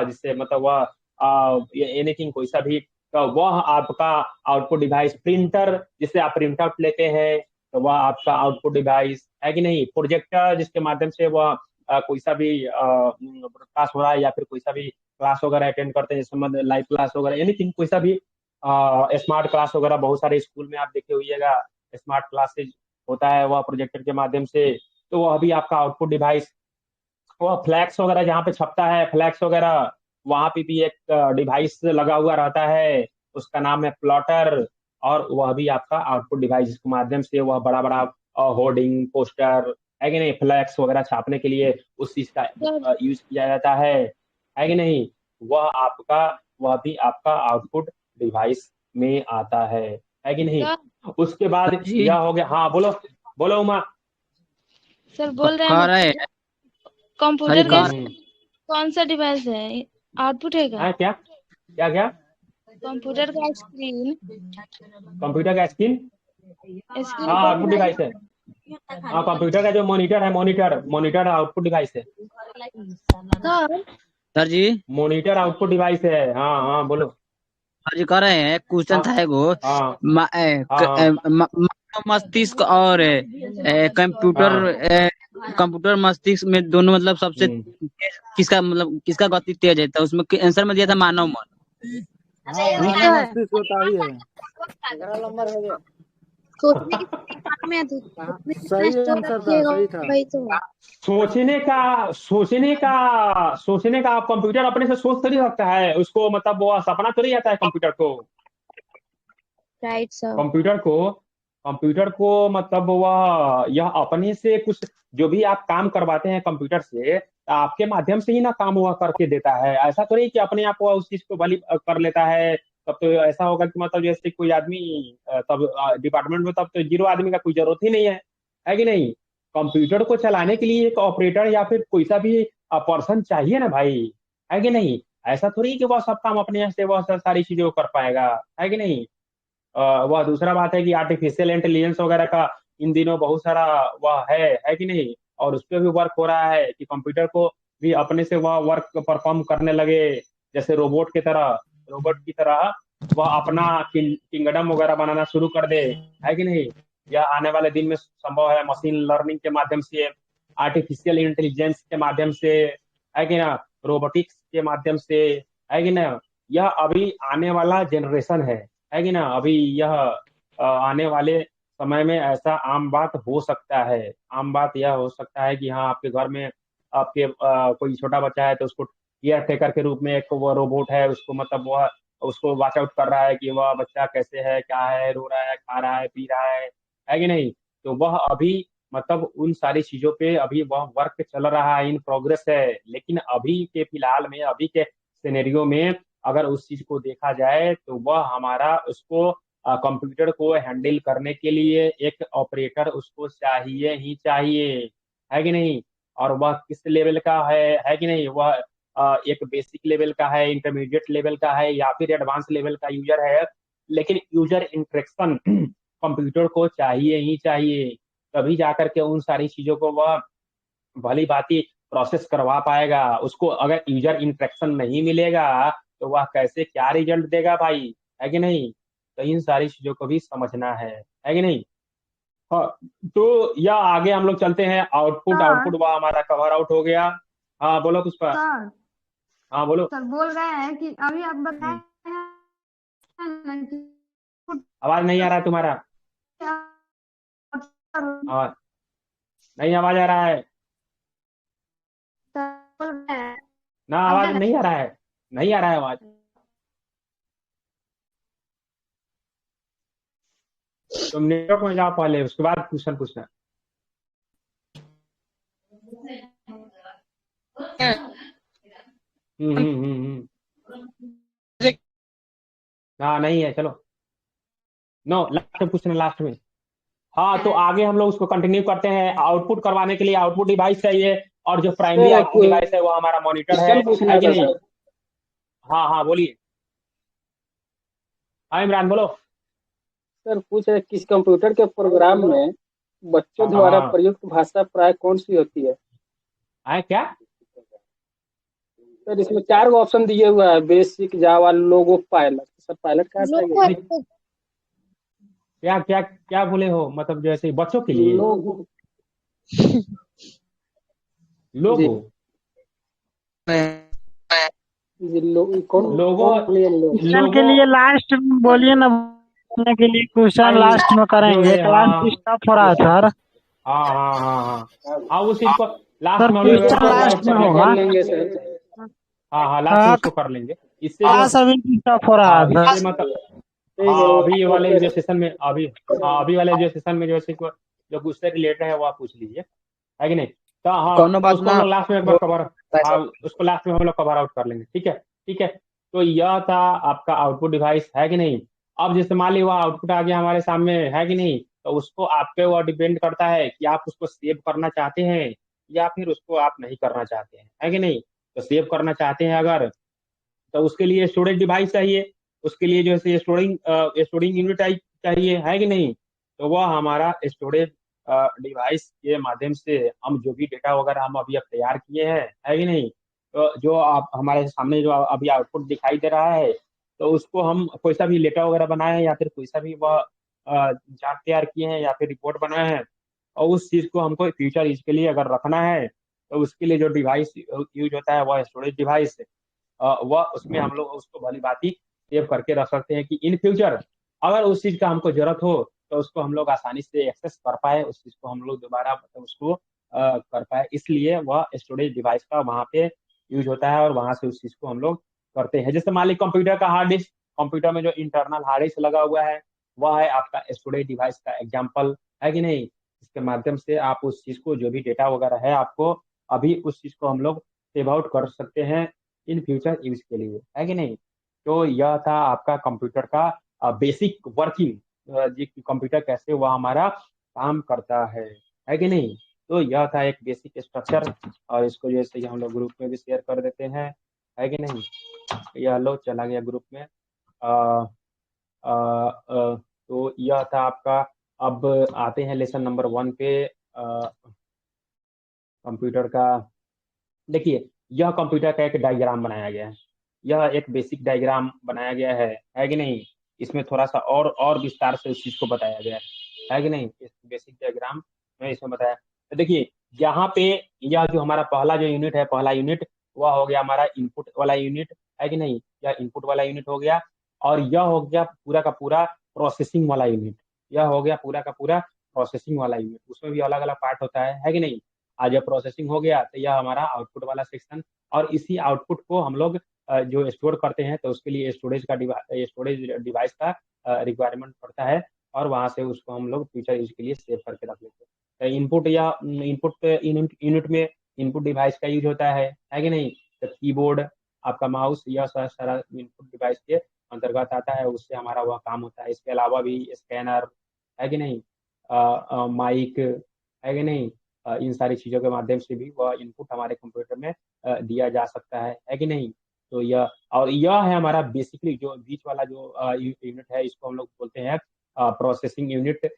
जिससे मतलब वह एनीथिंग कोई सा भी, तो वह आपका आउटपुट डिवाइस। प्रिंटर जिससे आप प्रिंट आउट लेते हैं, तो वह आपका आउटपुट डिवाइस, है कि नहीं। प्रोजेक्टर जिसके माध्यम से वह कोई सा भी ब्रॉडकास्ट हो रहा है, या फिर कोई सा भी क्लास वगैरह अटेंड करते हैं, जैसे लाइव क्लास वगैरह, एनीथिंग, कोई सा भी स्मार्ट क्लास वगैरह, बहुत सारे स्कूल में आप देखे होइएगा स्मार्ट क्लासेज होता है वह प्रोजेक्टर के माध्यम से, तो वह भी आपका आउटपुट डिवाइस। वह फ्लैक्स वगैरह जहाँ पे छपता है, फ्लैक्स वगैरह, वहां पे भी एक डिवाइस लगा हुआ रहता है, उसका नाम है प्लॉटर, और वह भी आपका आउटपुट डिवाइस, जिसके माध्यम से वह बड़ा बड़ा होर्डिंग, पोस्टर, है कि नहीं, फ्लैक्स वगैरह छापने के लिए उस चीज का यूज किया जाता है कि नहीं, वह भी आपका आउटपुट डिवाइस में आता है कि नहीं। उसके बाद जी यह हो गया। हाँ बोलो बोलो उमा। सर बोल रहे कह रहे हैं हैं कंप्यूटर कह का कौन सा डिवाइस है, आउटपुट है क्या? क्या क्या क्या कंप्यूटर का स्क्रीन कंप्यूटर का स्क्रीन, हाँ आउटपुट डिवाइस है। हाँ कंप्यूटर का जो मॉनिटर है, मॉनिटर आउटपुट डिवाइस है। सर जी मॉनिटर आउटपुट डिवाइस है। हाँ हाँ बोलो। सर जी कह रहे हैं क्वेश्चन हाँ था एगो हाँ हाँ मानव मस्तिष्क और कंप्यूटर हाँ कंप्यूटर मस्तिष्क में दोनों मतलब सबसे तेज किसका गति तेज है, तो उसमें आंसर में दिया था मानव मन। मानव मस्तिष्क होता ही है। सही आंसर था, सही था। सोचने का आप कंप्यूटर अपने से सोच थोड़ी सकता है, उसको मतलब वो सपना थोड़ी आता है कंप्यूटर को। Right sir. कंप्यूटर को मतलब वह यह अपने से कुछ जो भी आप काम करवाते हैं कंप्यूटर से, आपके माध्यम से ही ना काम हुआ करके देता है। ऐसा तो नहीं कि अपने आप वह उस चीज को भली कर लेता है। तब तो ऐसा होगा कि मतलब जैसे कोई आदमी तब डिपार्टमेंट में तब तो 0 आदमी का कोई जरूरत ही नहीं है कि नहीं। कंप्यूटर को चलाने के लिए एक ऑपरेटर या फिर कोई सा भी पर्सन चाहिए ना भाई, है कि नहीं। ऐसा थोड़ी कि वह सब काम अपने से वह सारी चीजें कर पाएगा, है कि नहीं। वह दूसरा बात है कि आर्टिफिशियल इंटेलिजेंस वगैरह का इन दिनों बहुत सारा वह है कि नहीं, और उस पर भी वर्क हो रहा है कि कंप्यूटर को भी अपने से वह वर्क परफॉर्म करने लगे, जैसे रोबोट की तरह वह अपना किंगडम वगैरह बनाना शुरू कर दे, है कि नहीं। यह आने वाले दिन में संभव है, मशीन लर्निंग के माध्यम से, आर्टिफिशियल इंटेलिजेंस के माध्यम से, है कि ना, रोबोटिक्स के माध्यम से, है कि ना। यह अभी आने वाला जनरेशन है कि ना। अभी यह आने वाले समय में ऐसा आम बात हो सकता है। आम बात यह हो सकता है कि हाँ आपके घर में आपके कोई छोटा बच्चा है, तो उसको केयर टेकर के रूप में एक वो रोबोट है, उसको मतलब वह उसको वॉच आउट कर रहा है कि वह बच्चा कैसे है, क्या है, रो रहा है, खा रहा है, पी रहा है कि नहीं। तो वह अभी मतलब उन सारी चीजों पे अभी वह वर्क चल रहा है, इन प्रोग्रेस है। लेकिन अभी के फिलहाल में, अभी के सिनेरियो में अगर उस चीज को देखा जाए, तो वह हमारा उसको कंप्यूटर को हैंडल करने के लिए एक ऑपरेटर उसको चाहिए ही चाहिए, है कि नहीं। और वह किस लेवल का है कि नहीं। वह एक बेसिक लेवल का है, इंटरमीडिएट लेवल का है, या फिर एडवांस लेवल का यूजर है। लेकिन यूजर इंटरेक्शन कंप्यूटर को चाहिए ही चाहिए, तभी जाकर के उन सारी चीजों को वह भली भांति प्रोसेस करवा पाएगा। उसको अगर यूजर इंटरेक्शन नहीं मिलेगा तो वह कैसे क्या रिजल्ट देगा भाई, है कि नहीं? तो इन सारी चीजों को भी समझना है कि नहीं? हाँ, तो या आगे हम लोग चलते हैं। आउटपुट आउटपुट वह हमारा कवर आउट हो गया। हाँ बोलो पुष्पा। सर हाँ बोलो। सर बोल रहे हैं कि अभी आप बताए हम्म, हैं कि आवाज नहीं आ रहा है तुम्हारा। आवाज नहीं, आवाज आ रहा है बोल रहे हैं ना, आवाज नहीं आ रहा है, नहीं आ रहा है आवाज। तुम नेटवर्क में जाओ पहले, उसके बाद क्वेश्चन पूछना। हाँ नहीं है, चलो नो लास्ट में पूछना, लास्ट में। हाँ तो आगे हम लोग उसको कंटिन्यू करते हैं। आउटपुट करवाने के लिए आउटपुट डिवाइस चाहिए, और जो प्राइमरी सर, आउटपुट डिवाइस है वो हमारा मॉनिटर है क्वेश्चन पूछना कि था नहीं? सर। हाँ हाँ बोलिए। हाँ इमरान बोलो। सर पूछ रहे किस कंप्यूटर के प्रोग्राम में बच्चों हाँ द्वारा हाँ प्रयुक्त भाषा प्राय कौन सी होती है? क्या? सर इसमें 4 ऑप्शन दिए हुआ है, बेसिक, जावा, लोगो, पायलट। सर पायलट कहाँ से आ गया? क्या क्या क्या बोले हो, मतलब जैसे बच्चों के लिए लोगो लोगो? जी कौन लोगो क्वेश्चन के लिए लास्ट में बोलिए ना, बोलने के लिए क्वेश्चन लास्ट में करेंगे, क्लास स्टॉप हो रहा है सर। हाँ हाँ हाँ हाँ हाँ उस चीज को लास्ट सर में हम लोग क्वेश्चन लास्ट में होगा। कर लेंगे सर। हाँ हाँ लास्ट में उसको कर लेंगे। इससे क्लास अभी स्टॉप हो रहा है इससे सर। मतलब हाँ अभी वाले जो सेशन में अभी वाले जो सेशन में जो उससे रिलेटेड है वो आप पूछ लीजिए, है कि नहीं? तो हाँ कौनो बात उसको ना हम लोग लास्ट में एक बार कवर, हाँ उसको लास्ट में हम लोग कवर आउट कर लेंगे। ठीक है ठीक है। तो यह था आपका आउटपुट डिवाइस, है कि नहीं? अब जैसे मान ली वह आउटपुट आ गया हमारे सामने, है कि नहीं? तो उसको आप पे वह डिपेंड करता है कि आप उसको सेव करना चाहते हैं या फिर उसको आप नहीं करना चाहते हैं, है कि नहीं? तो सेव करना चाहते हैं अगर, तो उसके लिए स्टोरेज डिवाइस चाहिए, उसके लिए जो है स्टोरिंग यूनिट चाहिए, है कि नहीं? तो वह हमारा स्टोरेज डिवाइस के माध्यम से हम जो भी डेटा वगैरह हम अभी अब तैयार किए हैं, है कि नहीं? तो जो आप हमारे सामने जो अभी आउटपुट दिखाई दे रहा है, तो उसको हम कोई सा भी लेटर वगैरह बनाए हैं या फिर कोई सा भी वह चार्ट तैयार किए हैं या फिर रिपोर्ट बनाए हैं, और उस चीज को हमको फ्यूचर यूज के लिए अगर रखना है, तो उसके लिए जो डिवाइस यूज होता है वह स्टोरेज डिवाइस, वह उसमें हम लोग उसको भली भांति सेव करके रख सकते हैं कि इन फ्यूचर अगर उस चीज का हमको जरूरत हो तो उसको हम लोग आसानी से एक्सेस कर पाए, उस चीज को हम लोग दोबारा मतलब उसको कर पाए। इसलिए वह स्टोरेज डिवाइस का वहाँ पे यूज होता है और वहां से उस चीज को हम लोग करते हैं। जैसे मान ली कंप्यूटर का हार्ड डिस्क, कंप्यूटर में जो इंटरनल हार्ड डिस्क लगा हुआ है वह है आपका स्टोरेज डिवाइस का एग्जाम्पल, है कि नहीं? इसके माध्यम से आप उस चीज को जो भी डेटा वगैरह है आपको अभी उस चीज को हम लोग सेव आउट कर सकते हैं इन फ्यूचर यूज के लिए, है कि नहीं? तो यह था आपका कंप्यूटर का बेसिक वर्किंग, कंप्यूटर कैसे वह हमारा काम करता है कि नहीं? तो यह था एक बेसिक स्ट्रक्चर, और इसको जैसे कि हम लोग ग्रुप में भी शेयर कर देते हैं, है कि नहीं? यह लो चला गया ग्रुप में। तो यह था आपका। अब आते हैं लेसन नंबर 1 पे। कंप्यूटर का देखिए, यह कंप्यूटर का एक डायग्राम बनाया गया है, यह एक बेसिक डायग्राम बनाया गया है कि नहीं? इसमें थोड़ा सा और विस्तार से इस चीज को बताया गया है कि नहीं? इस बेसिक डायग्राम में इसमें बताया। तो देखिए यहाँ पे यह जो हमारा पहला जो यूनिट है, पहला यूनिट वह हो गया हमारा इनपुट वाला यूनिट, है कि नहीं? यह इनपुट वाला यूनिट हो गया, और यह हो गया पूरा का पूरा प्रोसेसिंग वाला यूनिट, यह हो गया पूरा का पूरा प्रोसेसिंग वाला यूनिट। उसमें भी अलग अलग पार्ट होता है कि नहीं? आज जब प्रोसेसिंग हो गया तो यह हमारा आउटपुट वाला सेक्शन, और इसी आउटपुट को हम लोग जो स्टोर करते हैं तो उसके लिए स्टोरेज डिवाइस का रिक्वायरमेंट पड़ता है, और वहां से उसको हम लोग फ्यूचर यूज के लिए सेव करके रख लेते हैं। तो इनपुट या इनपुट यूनिट में इनपुट डिवाइस का यूज होता है कि नहीं? तो कीबोर्ड, आपका माउस, यह सारा इनपुट डिवाइस के अंतर्गत आता है, उससे हमारा वह काम होता है। इसके अलावा भी स्कैनर, है कि नहीं? माइक, है कि नहीं? इन सारी चीज़ों के माध्यम से भी वह इनपुट हमारे कंप्यूटर में दिया जा सकता है कि नहीं? तो यह है हमारा बेसिकली जो बीच वाला जो यूनिट है, इसको हम लोग बोलते हैं प्रोसेसिंग यूनिट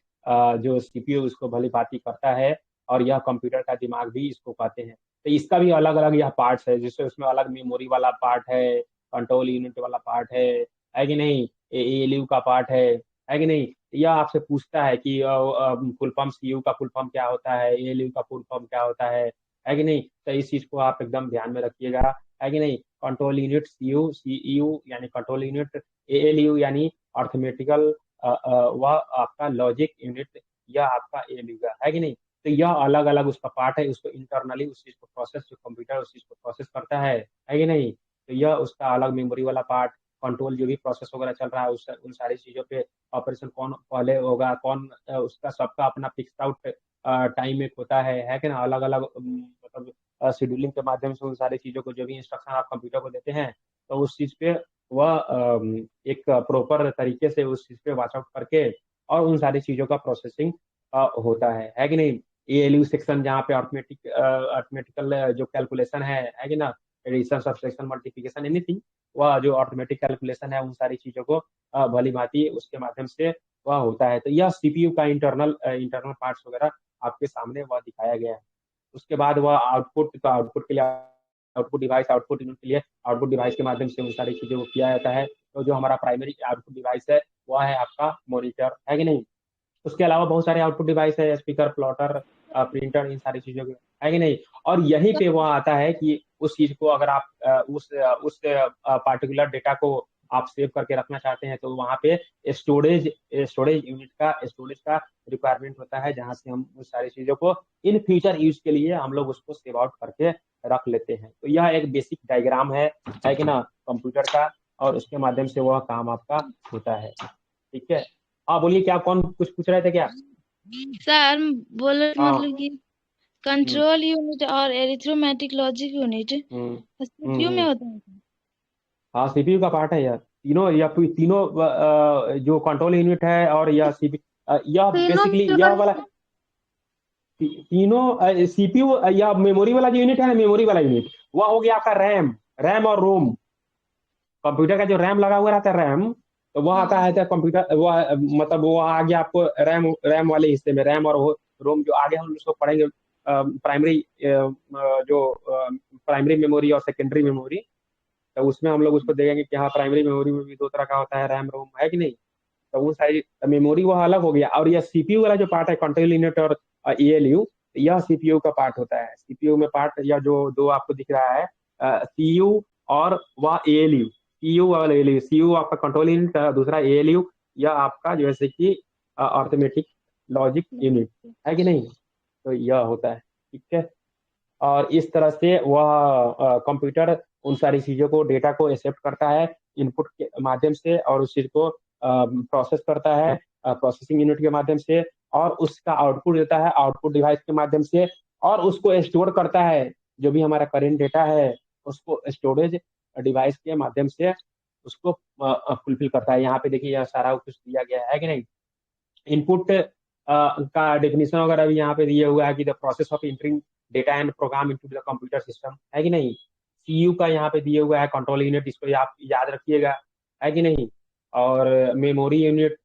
जो सीपीयू उसको भली भांति करता है, और यह कंप्यूटर का दिमाग भी इसको कहते हैं। तो इसका भी अलग अलग यह पार्ट्स है, जिससे उसमें अलग मेमोरी वाला पार्ट है, कंट्रोल यूनिट वाला पार्ट है कि नहीं, एएलयू का पार्ट है कि नहीं। यह आपसे पूछता है कि फुल फॉर्म सीयू का फुल फॉर्म क्या होता है, एएलयू का फुल फॉर्म क्या होता है कि नहीं। तो इस चीज को आप एकदम ध्यान में रखिएगा, है कि नहीं। कंट्रोल यूनिट सीयू यानी कंट्रोल यूनिट, एएलयू यानी अर्थमेटिकल वह आपका लॉजिक यूनिट, यह आपका एएलयू का है कि नहीं। तो यह अलग अलग उसका पार्ट है, उसको इंटरनली उस चीज को प्रोसेस, जो कंप्यूटर उस चीज को प्रोसेस करता है कि नहीं। तो यह उसका अलग मेमोरी वाला पार्ट, कंट्रोल जो भी प्रोसेस वगैरह चल रहा है उन सारी चीजों पे ऑपरेशन कौन पहले होगा, कौन उसका सबका अपना फिक्स्ड आउट टाइम एक होता है कि ना। अलग अलग मतलब शेड्यूलिंग के माध्यम से उन सारी चीजों को, जो भी इंस्ट्रक्शन आप कंप्यूटर को देते हैं, तो उस चीज पे वह एक प्रॉपर तरीके से उस चीज पे वॉच आउट करके और उन सारी चीजों का प्रोसेसिंग होता है कि नहीं। एएलयू सेक्शन जहाँ पे अर्थमेटिकल जो कैलकुलेशन है कि ना, एडिशन सब्सट्रैक्शन मल्टीप्लिकेशन एनीथिंग, वह जो ऑटोमेटिक कैलकुलेशन है उन सारी चीजों को भली भांति उसके माध्यम से वह होता है। तो यह सीपीयू का इंटरनल पार्ट्स वगैरह आपके सामने वह दिखाया गया है। उसके बाद वह आउटपुट के लिए आउटपुट डिवाइस, आउटपुट यूनिट के लिए आउटपुट डिवाइस के माध्यम से उन सारी चीजों को किया जाता है। तो जो हमारा प्राइमरी आउटपुट डिवाइस है वह है आपका मॉनिटर, है कि नहीं। उसके अलावा बहुत सारे आउटपुट डिवाइस है, स्पीकर, प्लॉटर, प्रिंटर, इन सारी चीजों के, है कि नहीं। और यहीं पे वो आता है कि उस चीज को अगर आप उस पार्टिकुलर डेटा को आप सेव करके रखना चाहते हैं, तो वहाँ पे स्टोरेज यूनिट का रिक्वायरमेंट होता है, जहाँ से हम उस सारी चीजों को इन फ्यूचर यूज के लिए हम लोग उसको सेव आउट करके रख लेते हैं। तो यह एक बेसिक डायग्राम है कि ना, कंप्यूटर का, और उसके माध्यम से वह काम आपका होता है। ठीक है, हाँ बोलिए, क्या कौन कुछ पूछ रहे थे क्या? सर बोले हाँ। मतलब कि कंट्रोल यूनिट और एरिथमेटिक लॉजिक यूनिट सीपीयू में होता है। हाँ, सीपीयू का पार्ट है यार, तीनों जो कंट्रोल यूनिट है और यह यह बेसिकली यह वाला तीनों सीपीयू या मेमोरी वाला जो यूनिट है ना, मेमोरी वाला यूनिट वह हो गया आपका रैम और रोम। कंप्यूटर का जो रैम लगा हुआ रहता है, रैम, तो वह आता है कंप्यूटर, वह मतलब वो आ गया आपको रैम वाले हिस्से में, रैम और रोम जो आगे हम उसको पढ़ेंगे, प्राइमरी प्राइमरी मेमोरी और सेकेंडरी मेमोरी। तो उसमें हम लोग उसको देखेंगे कि हाँ, प्राइमरी मेमोरी में भी दो तरह का होता है, रैम रोम, है कि नहीं। तो वो सारी मेमोरी वह अलग हो गया। और यह सीपीयू वाला जो पार्ट है, कंट्रोल यूनिट और एएलयू, यह सीपीयू का पार्ट होता है। सीपीयू में पार्ट या जो दो आपको दिख रहा है, सीयू और वह एएलयू, सीयू और एएलयू। सीयू आपका कंट्रोल यूनिट, दूसरा एएलयू या आपका जैसे कि अर्थमेटिक लॉजिक यूनिट, है कि नहीं। तो यह होता है, ठीक है। और इस तरह से वह कंप्यूटर उन सारी चीजों को, डेटा को एक्सेप्ट करता है इनपुट के माध्यम से, और उस चीज को प्रोसेस करता है प्रोसेसिंग यूनिट के माध्यम से, और उसका आउटपुट देता है आउटपुट डिवाइस के माध्यम से, और उसको स्टोर करता है, जो भी हमारा करेंट डेटा है उसको स्टोरेज डिवाइस के माध्यम से उसको फुलफिल करता है। यहाँ पे देखिए, यह सारा कुछ दिया गया है कि नहीं। इनपुट का डेफिनेशन वगैरह भी यहाँ पे दिया हुआ है कि the process of entering data and programme into the computer system, है कि नहीं। सीयू का यहाँ पे दिया हुआ है कंट्रोल यूनिट, इसको आप याद रखिएगा, है कि नहीं। और मेमोरी यूनिट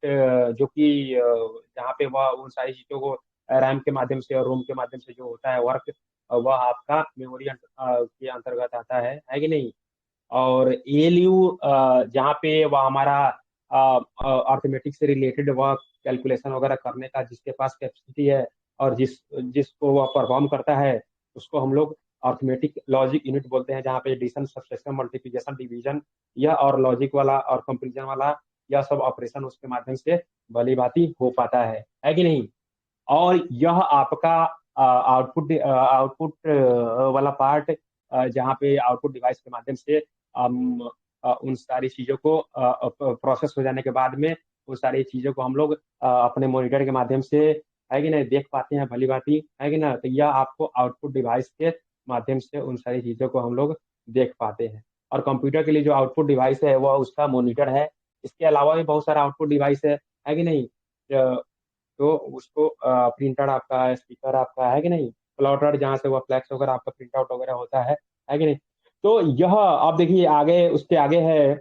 जो कि जहाँ पे वह उन सारी चीजों को रैम के माध्यम से और रोम के माध्यम से जो होता है वर्क, वह आपका मेमोरी के अंतर्गत आता है कि नहीं। और एएलयू जहाँ पे वह हमारा अर्थमेटिक से रिलेटेड वह कैलकुलेशन वगैरह करने का जिसके पास कैपेसिटी है और जिसको वह परफॉर्म करता है, उसको हम लोग अर्थमेटिक लॉजिक यूनिट बोलते हैं, जहाँ पे एडिशन, सब्सट्रैक्शन, मल्टीप्लिकेशन, डिवीजन, यह और लॉजिक वाला और कंपैरिजन वाला, यह सब ऑपरेशन उसके माध्यम से भली भांति हो पाता है कि नहीं। और यह आपका आउटपुट वाला पार्ट, जहाँ पे आउटपुट डिवाइस के माध्यम से उन सारी चीजों को प्रोसेस हो जाने के बाद में उन सारी चीजों को हम लोग अपने मॉनिटर के माध्यम से, है कि नहीं, देख पाते हैं भली भांति, है कि ना। तो यह आपको आउटपुट डिवाइस के माध्यम से उन सारी चीजों को हम लोग देख पाते हैं। और कंप्यूटर के लिए जो आउटपुट डिवाइस है वह उसका मॉनिटर है। इसके अलावा भी बहुत सारा आउटपुट डिवाइस है कि नहीं। तो उसको प्रिंटर आपका, स्पीकर आपका, है कि नहीं, प्लॉटर जहाँ से वह फ्लैक्स वगैरह आपका प्रिंट आउट वगैरह होता है कि नहीं। तो यह आप देखिए आगे, उसके आगे है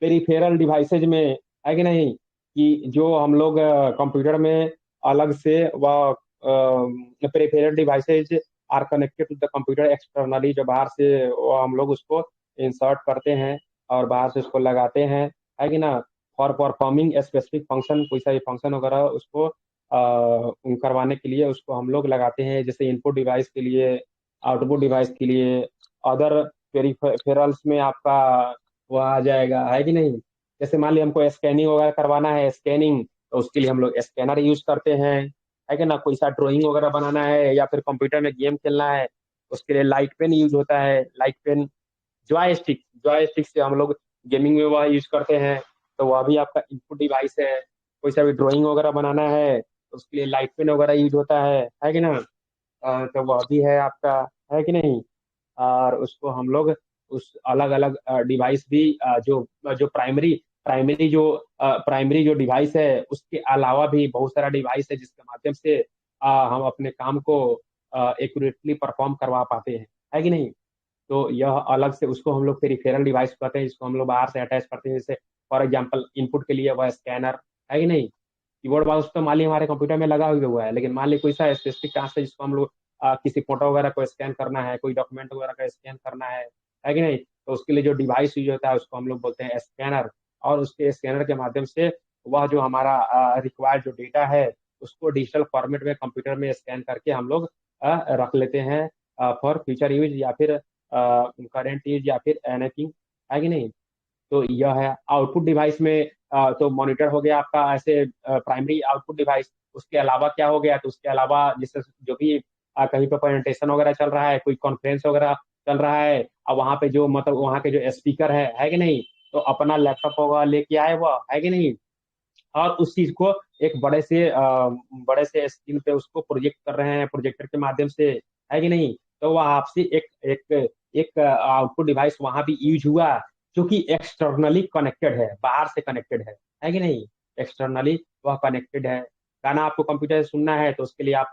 पेरिफेरल डिवाइसेज में, है कि नहीं। कि जो हम लोग कंप्यूटर में अलग से वह peripheral devices are connected to the computer externally, जो बाहर से वो हम लोग उसको इंसर्ट करते हैं और बाहर से उसको लगाते हैं, है कि ना, फॉर परफॉर्मिंग स्पेसिफिक फंक्शन, कोई सा भी फंक्शन वगैरह उसको करवाने के लिए उसको हम लोग लगाते हैं, जैसे इनपुट डिवाइस के लिए, आउटपुट डिवाइस के लिए, अदर पेरिफेरल्स में आपका वो आ जाएगा, है कि नहीं। जैसे मान लिया हमको स्कैनिंग वगैरह करवाना है, स्कैनिंग, तो उसके लिए हम लोग स्कैनर यूज करते हैं, है कि ना। कोई सा ड्राइंग वगैरह बनाना है या फिर कंप्यूटर में गेम खेलना है, उसके लिए लाइट पेन यूज होता है, लाइट पेन। जॉयस्टिक से हम लोग गेमिंग में वह यूज करते हैं, तो वह भी आपका इनपुट डिवाइस है। कोई सा भी ड्राइंग वगैरह बनाना है तो उसके लिए लाइट पेन वगैरह यूज होता है कि ना। तो वह भी है आपका, है कि नहीं। और उसको हम लोग उस अलग अलग डिवाइस भी जो जो प्राइमरी जो डिवाइस है उसके अलावा भी बहुत सारा डिवाइस है जिसके माध्यम से हम अपने काम को एक्यूरेटली परफॉर्म करवा पाते हैं, है कि नहीं। तो यह अलग से उसको हम लोग पेरिफेरल डिवाइस कहते हैं, जिसको हम लोग बाहर से अटैच करते हैं, जैसे फॉर एग्जांपल इनपुट के लिए वह स्कैनर, है कि नहीं। कीबोर्ड माउस तो मान ली हमारे कंप्यूटर में लगा हुआ है, लेकिन मान ली कोई सा स्पेसिफिक टास्क है जिसको हम लोग किसी फोटो वगैरह को स्कैन करना है, कोई डॉक्यूमेंट वगैरह का स्कैन करना है कि नहीं। तो उसके लिए जो डिवाइस यूज होता है उसको हम लोग बोलते हैं स्कैनर। और उसके स्कैनर के माध्यम से वह जो हमारा रिक्वायर्ड जो डेटा है उसको डिजिटल फॉर्मेट में कंप्यूटर में स्कैन करके हम लोग रख लेते हैं फॉर फ्यूचर यूज या फिर करेंट यूज या फिर एनीथिंग, है कि नहीं। तो यह है आउटपुट डिवाइस में। तो मॉनिटर हो गया आपका ऐसे प्राइमरी आउटपुट डिवाइस। उसके अलावा क्या हो गया, तो उसके अलावा जैसे जो भी कहीं पे प्रेजेंटेशन वगैरह चल रहा है, कोई कॉन्फ्रेंस वगैरह चल रहा है, और वहाँ पे जो मतलब वहाँ के जो स्पीकर है कि नहीं, तो अपना लैपटॉप होगा लेके आए वो, है कि नहीं। और उस चीज को एक बड़े से स्क्रीन पे उसको प्रोजेक्ट कर रहे हैं प्रोजेक्टर के माध्यम से, है कि नहीं। तो वह आपसे एक एक एक आउटपुट डिवाइस वहां भी यूज हुआ जो कि एक्सटर्नली कनेक्टेड है, बाहर से कनेक्टेड है कि नहीं। एक्सटर्नली वह कनेक्टेड है। गाना आपको कंप्यूटर से सुनना है तो उसके लिए आप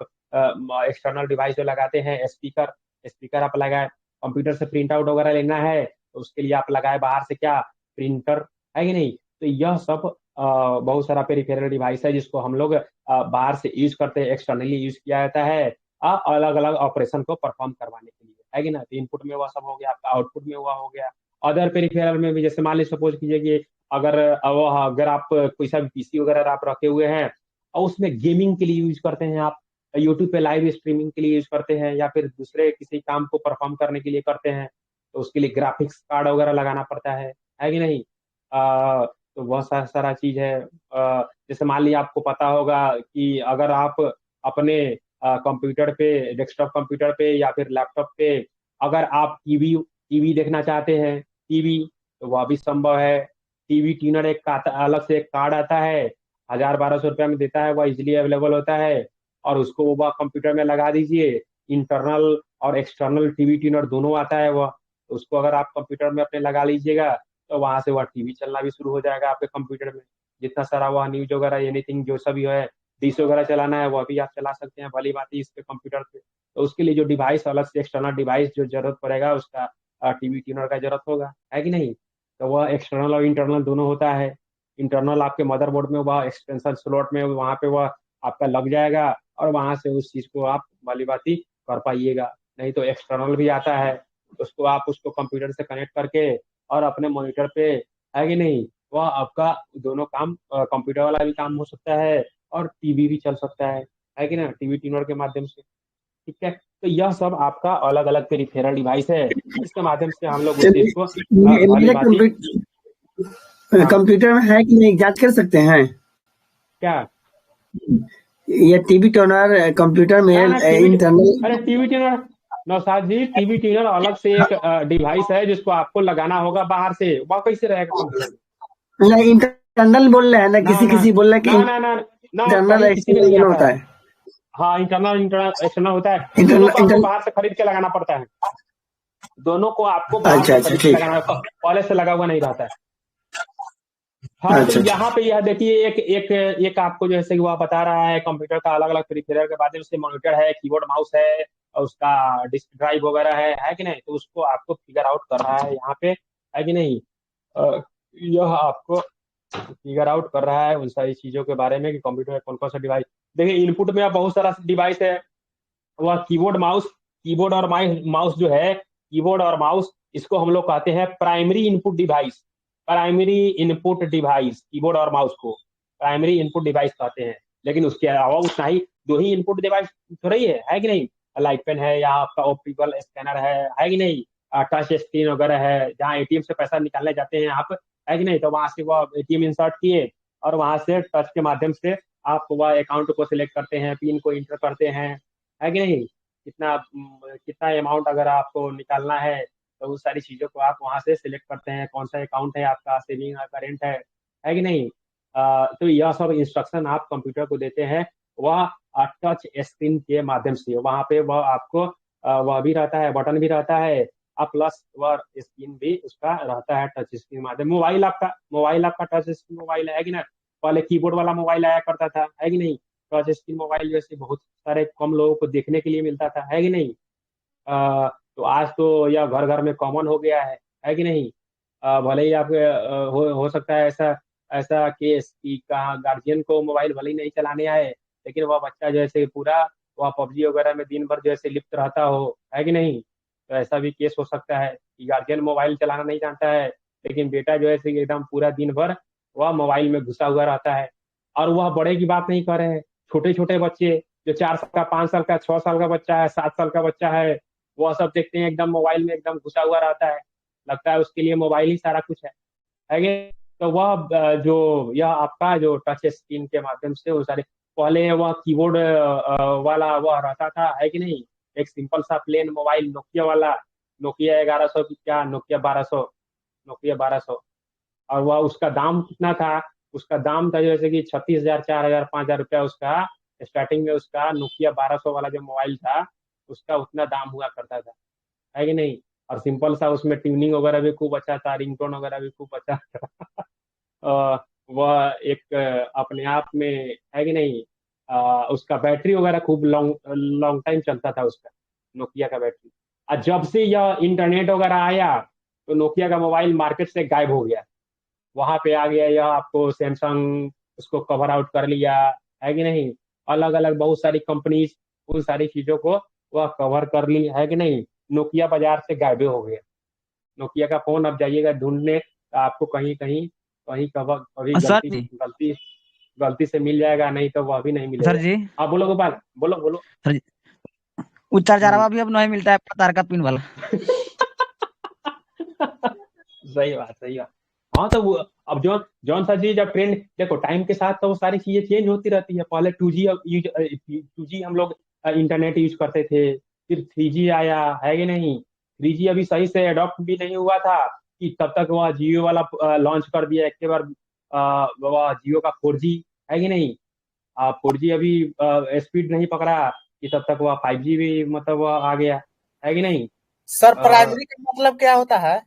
एक्सटर्नल डिवाइस जो लगाते हैं, स्पीकर, स्पीकर आप लगाए। कंप्यूटर से प्रिंट आउट वगैरह लेना है तो उसके लिए आप लगाए बाहर से क्या, प्रिंटर, है कि नहीं। तो यह सब बहुत सारा पेरिफेरल डिवाइस है जिसको हम लोग बाहर से यूज करते हैं, एक्सटर्नली यूज किया जाता है अलग अलग ऑपरेशन को परफॉर्म करवाने के लिए, है कि ना। तो इनपुट में वह सब हो गया, आपका आउटपुट में हुआ हो गया। अदर पेरिफेरल में भी जैसे मान लीजिए सपोज कीजिए कि अगर आप कोई सा भी पीसी वगैरह आप रखे हुए हैं और उसमें गेमिंग के लिए यूज करते हैं, आप यूट्यूब पे लाइव स्ट्रीमिंग के लिए यूज करते हैं या फिर दूसरे किसी काम को परफॉर्म करने के लिए करते हैं, तो उसके लिए ग्राफिक्स कार्ड वगैरह लगाना पड़ता है कि नहीं। तो बहुत सारा चीज है। जैसे मान लीजिए आपको पता होगा कि अगर आप अपने कंप्यूटर पे, डेस्कटॉप कंप्यूटर पे या फिर लैपटॉप पे अगर आप टीवी देखना चाहते हैं, टीवी, तो वह भी संभव है। टीवी ट्यूनर अलग से एक कार्ड आता है, 1000-1200 रुपया में देता है, वह इजिली अवेलेबल होता है। और उसको वह कंप्यूटर में लगा दीजिए। इंटरनल और एक्सटर्नल टीवी ट्यूनर दोनों आता है वह, तो उसको अगर आप कंप्यूटर में अपने लगा लीजिएगा तो वहां से वह टीवी चलना भी शुरू हो जाएगा आपके कंप्यूटर में। जितना सारा वह न्यूज वगैरह एनीथिंग जो सभी है, डिश वगैरह चलाना है वह भी आप चला सकते हैं, भली बात है इसके कंप्यूटर पे। तो उसके लिए जो डिवाइस अलग से एक्सटर्नल डिवाइस जो जरूरत पड़ेगा उसका टीवी ट्यूनर का जरूरत होगा, है कि नहीं। तो वह एक्सटर्नल और इंटरनल दोनों होता है। इंटरनल आपके मदरबोर्ड में वह एक्सटेंशन स्लॉट में वहां पे वह आपका लग जाएगा और वहां से उस चीज को आप भली बात कर पाइएगा। नहीं तो एक्सटर्नल भी आता है, उसको आप उसको कंप्यूटर से कनेक्ट करके और अपने मॉनिटर पे, है कि नहीं, वह आपका दोनों काम कंप्यूटर वाला भी काम हो सकता है और टीवी भी चल सकता है कि ना, टीवी ट्यूनर के माध्यम से। ठीक है, तो यह सब आपका अलग अलग पेरिफेरल डिवाइस है जिसके माध्यम से हम लोग उस चीज को भली बात कंप्यूटर में है कि नहीं जांच कर सकते हैं क्या। ये टीवी ट्यूनर कंप्यूटर में इंटरनल। अरे टीवी ट्यूनर नौशाद जी, टीवी ट्यूनर अलग से एक डिवाइस है जिसको आपको लगाना होगा बाहर से, वह कैसे रहेगा कंप्यूटर में। नहीं, इंटरनल बोल रहे हैं ना, किसी बोल रहे हैं कि इंटरनल एक्सटर्नल होता है। हाँ, इंटरनल एक्सटर्नल होता है। दोनों को आपको बाहर से खरीद के लगाना पड़ता है, दोनों को आपको बाहर से खरीद के लगाना, पहले से लगा हुआ नहीं रहता है। हाँ, तो यहाँ पे यह देखिए एक आपको जैसे कि वह बता रहा है कंप्यूटर का अलग अलग पेरिफेरल के माध्यम से मॉनिटर है, कीबोर्ड माउस है और उसका डिस्क ड्राइव वगैरह है कि नहीं। तो उसको आपको फिगर आउट कर रहा है यहाँ पे, है कि नहीं। यह आपको फिगर आउट कर रहा है उन सारी चीजों के बारे में कि कंप्यूटर में कौन कौन सा डिवाइस। देखिए इनपुट में अब बहुत सारा डिवाइस है, वह कीबोर्ड माउस, कीबोर्ड और माउस जो है, कीबोर्ड और माउस इसको हम लोग कहते हैं primary input device. Primary input device keyboard और माउस को प्राइमरी इनपुट डिवाइस कहते हैं। लेकिन उसके अलावा उतना ही 2 ही इनपुट डिवाइस थोड़ी है कि नहीं? लाइट पेन है या आपका ऑप्टिकल स्कैनर है कि नहीं? टच स्क्रीन वगैरह है, जहाँ एटीएम से पैसा निकालने जाते हैं आप, है कि नहीं? तो वहां से वो एटीएम इंसर्ट किए और वहां से टच के माध्यम से आप वह अकाउंट को सिलेक्ट करते हैं, पिन को इंटर करते हैं, है कि नहीं? कितना अमाउंट अगर आपको निकालना है तो उस सारी चीजों को आप वहां से सिलेक्ट करते हैं, कौन सा अकाउंट है आपका, सेविंग है, करेंट है कि नहीं? तो यह सब इंस्ट्रक्शन आप कंप्यूटर को देते हैं, वह टच स्क्रीन के माध्यम से। वहां पे वह आपको वह भी रहता है, बटन भी रहता है, प्लस वह स्क्रीन भी उसका रहता है टच स्क्रीन माध्यम। मोबाइल आपका टच स्क्रीन मोबाइल है कि ना? पहले कीबोर्ड वाला मोबाइल आया करता था, है कि नहीं? टच स्क्रीन मोबाइल जैसे बहुत सारे कम लोगों को देखने के लिए मिलता था, है कि नहीं? तो आज तो यह घर घर में कॉमन हो गया है कि नहीं? भले ही आप हो सकता है ऐसा ऐसा केस कि कहा गार्जियन को मोबाइल भले ही नहीं चलाने आए, लेकिन वह बच्चा जैसे पूरा वह पबजी वगैरह में दिन भर जैसे लिप्त रहता हो, है कि नहीं? तो ऐसा भी केस हो सकता है कि गार्जियन मोबाइल चलाना नहीं जानता है, लेकिन बेटा जो है एकदम पूरा दिन भर वह मोबाइल में घुसा हुआ रहता है। और वह बड़े की बात नहीं कर रहे हैं, छोटे छोटे बच्चे जो 4 साल का, 5 साल का, 6 साल का बच्चा है, 7 साल का बच्चा है, वह सब देखते हैं एकदम मोबाइल में एकदम घुसा हुआ रहता है, लगता है उसके लिए मोबाइल ही सारा कुछ है कि? तो वह जो यह आपका जो टच स्क्रीन के माध्यम से वो सारे, पहले वह कीबोर्ड वाला वह रहता था, है कि नहीं? एक सिंपल सा प्लेन मोबाइल नोकिया वाला, नोकिया 1100 की क्या, नोकिया 1200। और वह उसका दाम कितना था? उसका दाम था जैसे कि 36,000, 4,000, 5,000 रुपया उसका स्टार्टिंग में। उसका नोकिया 1200 वाला जो मोबाइल था उसका उतना दाम हुआ करता था, है कि नहीं? और सिंपल सा उसमें ट्यूनिंग वगैरह भी खूब अच्छा था, रिंगटोन वगैरह भी खूब अच्छा था। वह एक अपने आप में, है कि नहीं? उसका बैटरी वगैरह खूब लॉन्ग लॉन्ग टाइम चलता था उसका, नोकिया का बैटरी। और जब से यह इंटरनेट वगैरह आया तो नोकिया का मोबाइल मार्केट से गायब हो गया। वहां पे आ गया यह आपको सैमसंग, उसको कवर आउट कर लिया, है कि नहीं? अलग अलग बहुत सारी कंपनीज उन सारी चीजों को वह कवर कर ली, है कि नहीं? नोकिया बाजार से गायब हो गया। नोकिया का फोन अब जाइएगा ढूंढने तो आपको कहीं कहीं कहीं कभी सर गलती जी, गलती गलती से मिल जाएगा, नहीं तो वह भी नहीं सर मिलेगा। जी, हाँ बोलो गोपाल, बोलो बोलो। सर जी, वो चार्जरवा भी अब नहीं मिलता है तार का पिन वाला। सही बात, सही बात। हाँ तो वो अब जौन जौन सा चीज अब ट्रेंड, देखो टाइम के साथ तो वो सारी चीजें चेंज होती रहती है। पहले 2G हम लोग इंटरनेट यूज करते थे, फिर 3G आया, है कि नहीं? 3G अभी सही से अडॉप्ट भी नहीं हुआ था कि तब तक वह जियो वाला लॉन्च कर दिया एक बार, वह जियो का 4G, है कि नहीं? 4G अभी स्पीड नहीं पकड़ा कि तब तक वह 5G भी मतलब वह आ गया, है कि नहीं? सर प्राइमरी का मतलब क्या होता है?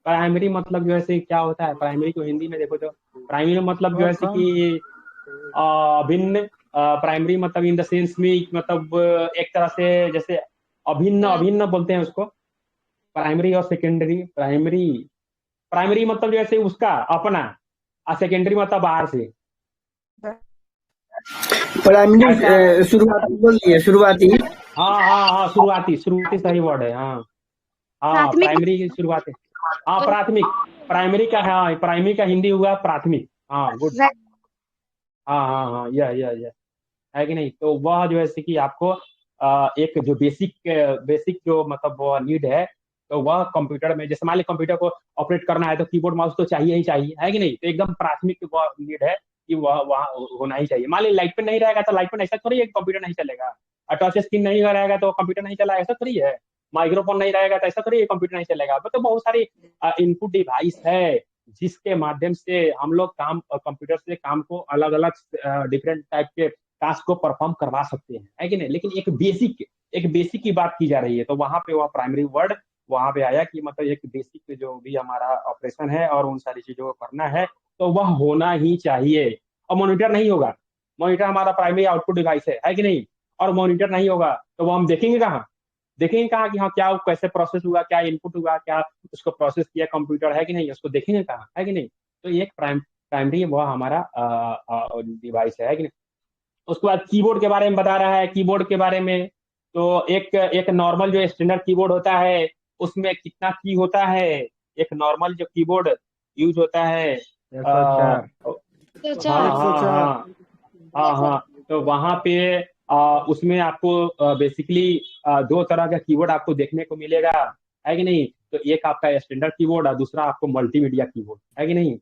प्राइमरी मतलब जो है क्या होता है, प्राइमरी को हिंदी में देखो तो प्राइमरी मतलब जो है कि अभिन्न, प्राइमरी मतलब इन द सेंस में मतलब एक तरह से जैसे अभिन्न अभिन्न बोलते हैं उसको, प्राइमरी और सेकेंडरी। प्राइमरी मतलब जैसे उसका अपना, और सेकेंडरी मतलब बाहर से। प्राइमरी शुरुआती बोल दिए, शुरुआती। हाँ शुरुआती सही वर्ड है। हाँ प्राइमरी की शुरुआती। हाँ प्राथमिक, प्राइमरी का, हाँ प्राइमरी का हिंदी हुआ प्राथमिक। हाँ गुड। हाँ यह है कि नहीं? तो वह जो है कि आपको एक जो बेसिक जो मतलब वो नीड है, तो वह कंप्यूटर में, जैसे मान लीजिए कंप्यूटर को ऑपरेट करना है तो कीबोर्ड माउस तो चाहिए ही चाहिए, है कि नहीं? तो एकदम प्राथमिक वह नीड है कि वह वहाँ होना ही चाहिए। मान लीजिए लाइट पे नहीं रहेगा तो लाइट पे ऐसा थोड़ी है कंप्यूटर नहीं चलेगा। टच स्क्रीन नहीं रहेगा तो कंप्यूटर नहीं चला, ऐसा थोड़ी है। माइक्रोफोन नहीं रहेगा तो ऐसा थोड़ी है कंप्यूटर नहीं चलेगा। तो बहुत सारी इनपुट डिवाइस है जिसके माध्यम से हम लोग कंप्यूटर से काम को अलग अलग डिफरेंट टाइप के टास्क को परफॉर्म करवा सकते हैं, है कि नहीं? लेकिन एक बेसिक की बात की जा रही है, तो वहां पे वह प्राइमरी वर्ड वहां पे आया कि मतलब एक बेसिक जो भी हमारा ऑपरेशन है और उन सारी चीजों को करना है तो वह होना ही चाहिए। और मॉनिटर नहीं होगा, मॉनिटर हमारा प्राइमरी आउटपुट डिवाइस है कि नहीं? और मॉनिटर नहीं होगा तो वो हम देखेंगे कहाँ कि हाँ क्या कैसे प्रोसेस हुआ, क्या इनपुट हुआ, क्या उसको प्रोसेस किया कंप्यूटर, है कि नहीं? उसको देखेंगे कहाँ, है कि नहीं? तो ये एक प्राइमरी वह हमारा डिवाइस है कि नहीं। उसके बाद कीबोर्ड के बारे में बता रहा है। कीबोर्ड के बारे में तो एक नॉर्मल जो स्टैंडर्ड कीबोर्ड होता है उसमें कितना की होता है। एक नॉर्मल जो कीबोर्ड यूज होता है 104 हाँ हाँ 104 हाँ हाँ हाँ, तो वहां पे उसमें आपको बेसिकली दो तरह का कीबोर्ड आपको देखने को मिलेगा, है कि नहीं। तो एक आपका स्टैंडर्ड कीबोर्ड और दूसरा आपको मल्टीमीडिया कीबोर्ड, है कि नहीं।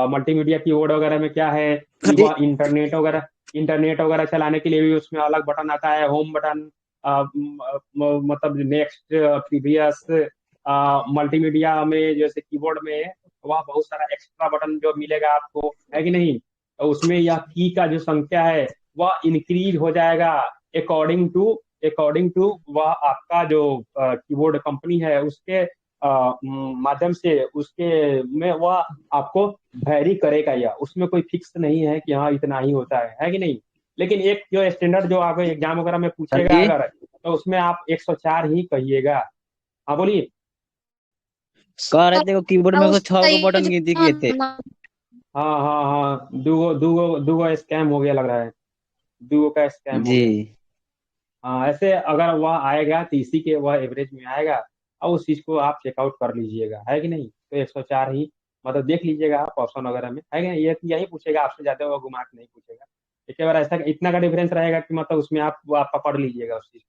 मल्टीमीडिया कीबोर्ड वगैरह में क्या है कि वह इंटरनेट वगैरह चलाने के लिए भी उसमें अलग बटन आता है, होम बटन, मतलब नेक्स्ट, प्रीवियस। मल्टीमीडिया में जैसे कीबोर्ड में वह बहुत सारा एक्स्ट्रा बटन जो मिलेगा आपको, है कि नहीं। तो उसमें यह की का जो संख्या है वह इंक्रीज हो जाएगा अकॉर्डिंग टू वह आपका जो कीबोर्ड कंपनी है उसके माध्यम से उसके में वह आपको वैरी करेगा। या उसमें कोई फिक्स नहीं है कि हाँ इतना ही होता है कि नहीं। लेकिन एक जो स्टैंडर्ड जो आपको एग्जाम वगैरह में पूछेगा अगर, तो उसमें आप 104 ही कहिएगा। हाँ बोलिए। कह रहे थे कीबोर्ड में 6 को बटन गिनती किए थे। हाँ हाँ हाँ, दूगो स्कैम हो गया लग रहा है, दूगो का स्कैम हो गया। जी हाँ, ऐसे अगर वह आएगा तो इसी के वह एवरेज में आएगा और उस चीज को आप चेकआउट कर लीजिएगा, है कि नहीं। तो 104 ही मतलब देख लीजिएगा आप ऑप्शन वगैरह में, है कि नहीं। ये यही पूछेगा आपसे, ज्यादा वो घुमा के नहीं पूछेगा। एक बार ऐसा इतना का डिफरेंस रहेगा कि मतलब उसमें आप पकड़ लीजिएगा उस चीज,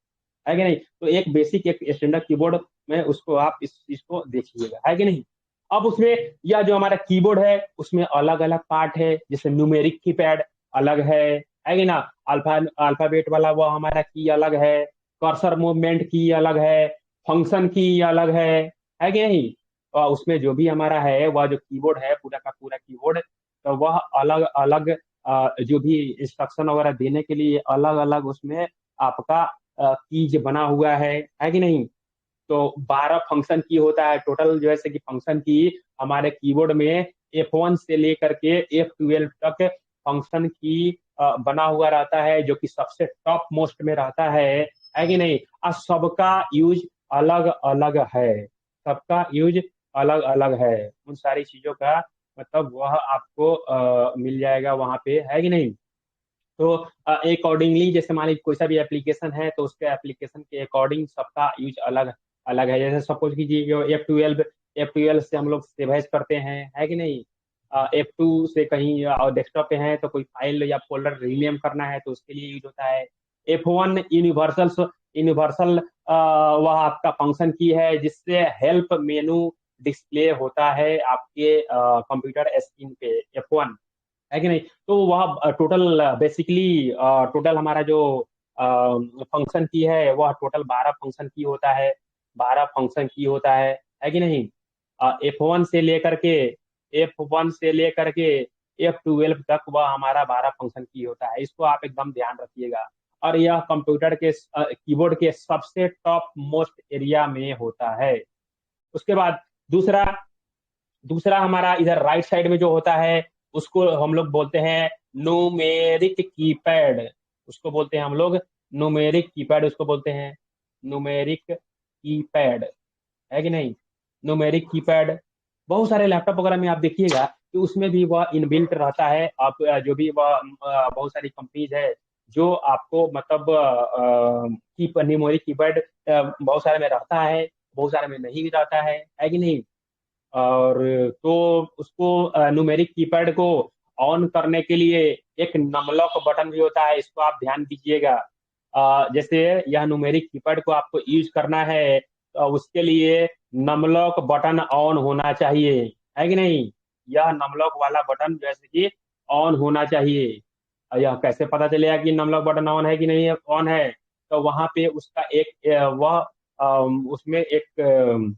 है कि नहीं। तो एक बेसिक एक स्टैंडर्ड कीबोर्ड में उसको आप इस चीज को देखिएगा, है कि नहीं। अब उसमें यह जो हमारा कीबोर्ड है उसमें अलग अलग पार्ट है, जैसे न्यूमेरिक कीपैड अलग है कि ना। अल्फाबेट वाला वो हमारा की अलग है, कर्सर मूवमेंट की अलग है, फंक्शन की अलग है कि नहीं। और उसमें जो भी हमारा है वह जो कीबोर्ड है पूरा का पूरा कीबोर्ड, तो वह अलग अलग जो भी इंस्ट्रक्शन वगैरह देने के लिए अलग अलग उसमें आपका कीज बना हुआ है कि नहीं। तो 12 फंक्शन की होता है टोटल, जैसे कि फंक्शन की हमारे कीबोर्ड में F1 से लेकर के F12 तक फंक्शन की बना हुआ रहता है, जो कि सबसे टॉप मोस्ट में रहता है कि नहीं। और सबका यूज अलग अलग है, सबका यूज अलग अलग है। उन सारी चीजों का मतलब वह आपको मिल जाएगा वहां पे, है कि नहीं। तो अकॉर्डिंगली जैसे मान लीजिए कोई सा भी एप्लीकेशन है तो उसके एप्लीकेशन के अकॉर्डिंग सबका यूज अलग अलग है। जैसे सपोज कीजिए जो F12 से हम लोग सेवेज करते हैं, है कि नहीं। F2 से कहीं डेस्कटॉप पे है तो कोई फाइल या फोल्डर रीनेम करना है तो उसके लिए यूज होता है। F1 यूनिवर्सल वह आपका फंक्शन की है जिससे हेल्प मेनू डिस्प्ले होता है आपके कंप्यूटर स्क्रीन पे, F1, है कि नहीं। तो वह टोटल बेसिकली टोटल हमारा जो फंक्शन की है वह टोटल 12 फंक्शन की होता है, 12 फंक्शन की होता है कि नहीं। F1 से लेकर के F12 तक वह हमारा 12 फंक्शन की होता है। इसको आप एकदम ध्यान रखिएगा। और यह कंप्यूटर के कीबोर्ड के सबसे टॉप मोस्ट एरिया में होता है। उसके बाद दूसरा दूसरा हमारा इधर राइट साइड में जो होता है उसको हम लोग बोलते हैं न्यूमेरिक कीपैड। उसको बोलते हैं हम लोग न्यूमेरिक कीपैड, उसको बोलते हैं न्यूमेरिक कीपैड, है कि नहीं। न्यूमेरिक कीपैड बहुत सारे लैपटॉप वगैरह में आप देखिएगा कि उसमें भी वह इनबिल्ट रहता है। आप जो भी वह बहुत सारी कंपनीज है जो आपको मतलब न्यूमेरिक कीपैड बहुत सारे में रहता है, बहुत सारे में नहीं भी रहता है कि नहीं। और तो उसको न्यूमेरिक कीपैड को ऑन करने के लिए एक नमलॉक बटन भी होता है, इसको आप ध्यान दीजिएगा। जैसे यह न्यूमेरिक कीपैड को आपको यूज करना है तो उसके लिए नमलॉक बटन ऑन होना चाहिए, है कि नहीं। यह नमलॉक वाला बटन जैसे कि ऑन होना चाहिए। यह कैसे पता चलेगा कि नमलॉक बटन ऑन है कि नहीं ऑन है। तो वहां पे उसका एक वह उसमें एक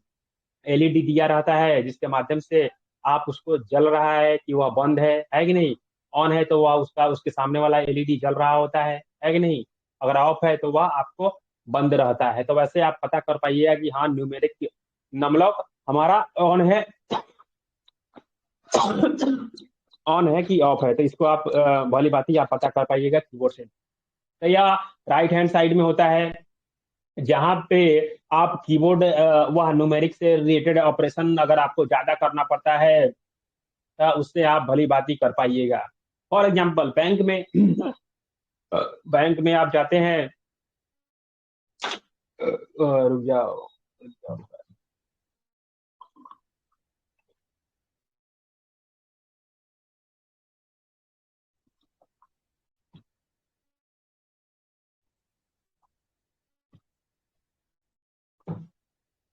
एलईडी दिया रहता है जिसके माध्यम से आप उसको जल रहा है कि वह बंद है कि नहीं। ऑन है तो वह उसके सामने वाला एलईडी जल रहा होता है कि नहीं। अगर ऑफ है तो वह आपको बंद रहता है। तो वैसे आप पता कर पाइएगा कि हाँ न्यूमेरिक नमलॉक हमारा ऑन है ऑन है कि ऑफ है। तो इसको आप भली बात ही आप पता कर पाइएगा कीबोर्ड से। तो यह राइट हैंड साइड में होता है जहां पे आप कीबोर्ड वह न्यूमेरिक से रिलेटेड ऑपरेशन अगर आपको ज्यादा करना पड़ता है उससे आप भली बाती कर पाइएगा। फॉर एग्जाम्पल बैंक में आप जाते हैं, रुक जाओ।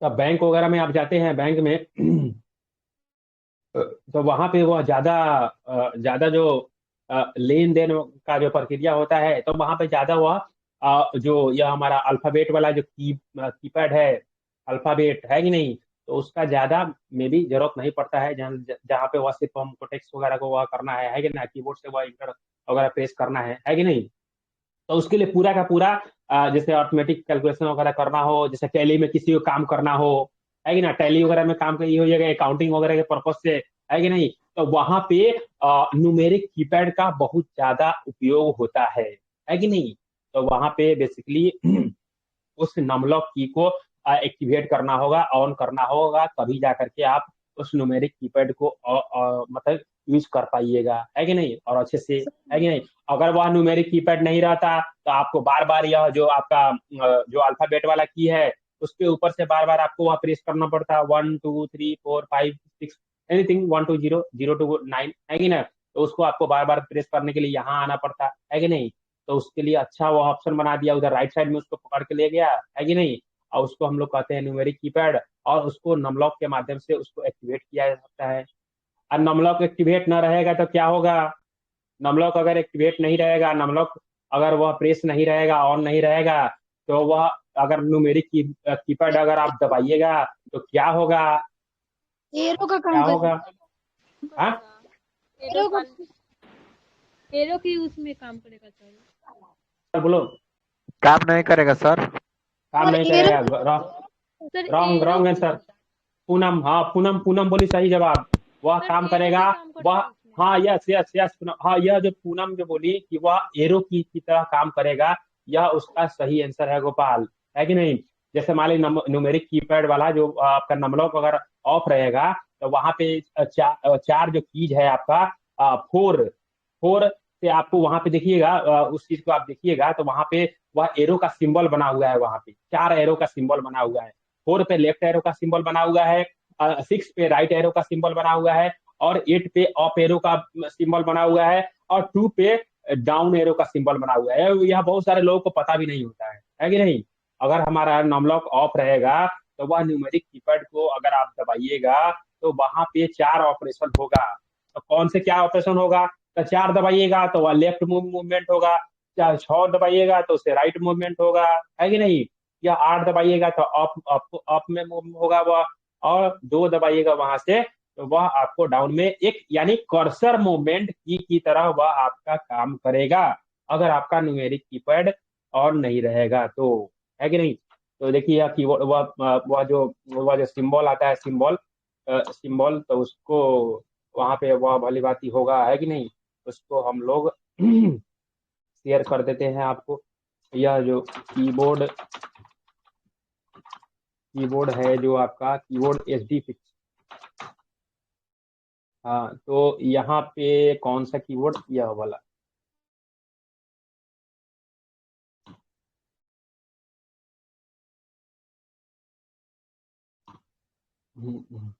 तो बैंक वगैरह में आप जाते हैं, बैंक में तो वहां पे वह ज्यादा जो लेन देन का जो प्रक्रिया होता है, तो वहां पे ज्यादा वह जो यह हमारा अल्फाबेट वाला जो कीपैड है, अल्फाबेट है कि नहीं, तो उसका ज्यादा में भी जरूरत नहीं पड़ता है। जहाँ जहाँ पे वह सिर्फ हमको टेक्स्ट वगैरह को वह करना है कि ना, कीबोर्ड से वह इंटर वगैरह प्रेस करना है कि नहीं। तो उसके लिए पूरा का पूरा जैसे ऑटोमेटिक कैलकुलेशन वगैरह करना हो, जैसे टैली में किसी को काम करना हो, है कि ना, टैली वगैरह में काम करिए हो जाएगा अकाउंटिंग वगैरह के पर्पज से, है कि नहीं। तो वहां पे न्यूमेरिक कीपैड का बहुत ज्यादा उपयोग होता है कि नहीं। तो वहां पे बेसिकली उस नमलॉक की को एक्टिवेट करना होगा, ऑन करना होगा, तभी जा करके आप उस न्यूमेरिक कीपैड को मतलब यूज कर पाइएगा, है कि नहीं, और अच्छे से, है कि नहीं। अगर वह न्यूमेरिक कीपैड नहीं रहता तो आपको बार बार यह जो आपका जो अल्फाबेट वाला की है, उसके ऊपर से बार बार आपको वह प्रेस करना पड़ता, 1 2 3 4 5 6 एनीथिंग, 1 2 0 0 2 9, है कि ना। तो उसको आपको बार बार प्रेस करने के लिए यहाँ आना पड़ता है कि नहीं। तो उसके लिए अच्छा वो ऑप्शन बना दिया, उधर राइट साइड में उसको पकड़ के ले गया, है कि नहीं। और उसको हम लोग कहते हैं न्यूमेरिक कीपैड, और उसको नमलॉक के माध्यम से उसको एक्टिवेट किया जा सकता है। और नमलॉक एक्टिवेट न रहेगा तो क्या होगा, नमलॉक अगर एक्टिवेट नहीं रहेगा, नमलॉक अगर वह प्रेस नहीं रहेगा, ऑन नहीं रहेगा, तो वह अगर न्यूमेरिक कीपैड अगर आप दबाइएगा तो क्या होगा, एरो का क्या काम होगा। करेगा। हाँ, एरो की उसमें काम करेगा सर। बोलो। काम नहीं करेगा सर। काम नहीं एरो करेगा, sir wrong arrow wrong answer. Poonam, हाँ पूनम, पूनम बोली सही जवाब। वह सर काम एरो करेगा, भी काम करता वह, है उसमें। हाँ यस यस यस पूनम, हाँ यह जो पूनम जो बोली कि वह एरो की तरह काम करेगा, यह उसका सही आंसर है गोपाल, है कि नहीं। जैसे मान ली न्यूमेरिक कीपैड वाला जो आपका नंबलॉक अगर ऑफ रहेगा, तो वहां पे चार जो कीज है आपका, फोर फोर से आपको वहां पे देखिएगा, उस चीज को आप देखिएगा तो वहां पे वह एरो का सिंबल बना हुआ है, वहां पे 4 एरो का सिंबल बना हुआ है। 4 पे लेफ्ट एरो का सिंबल बना हुआ है, 6 पे राइट एरो का सिंबल बना हुआ है, और 8 पे अप एरो का सिंबल बना हुआ है, और 2 पे डाउन एरो का सिंबल बना हुआ है। यह बहुत सारे लोगों को पता भी नहीं होता है कि नहीं। अगर हमारा नमलॉक ऑफ रहेगा तो वह न्यूमेरिक कीपैड को अगर आप दबाइएगा तो वहां पे 4 ऑपरेशन होगा। तो कौन से क्या ऑपरेशन होगा, तो 4 दबाइएगा तो वह लेफ्ट मूवमेंट होगा, 6 दबाइएगा तो उसे राइट मूवमेंट होगा, है कि नहीं। या 8 दबाइएगा तो अप अप अप में मूव होगा वह, और 2 दबाइएगा वहां से तो वह आपको डाउन में, एक यानी कर्सर मूवमेंट की तरह वह आपका काम करेगा, अगर आपका न्यूमेरिक कीपैड ऑन नहीं रहेगा तो, है कि नहीं। तो देखिए यह कीबोर्ड वह जो सिंबल आता है, सिंबल तो उसको वहां पे वह भली बात होगा, है कि नहीं। उसको हम लोग शेयर कर देते हैं आपको। यह जो कीबोर्ड है, जो आपका कीबोर्ड HD फिक्स, हाँ तो यहाँ पे कौन सा कीबोर्ड, यह वाला। हम्म,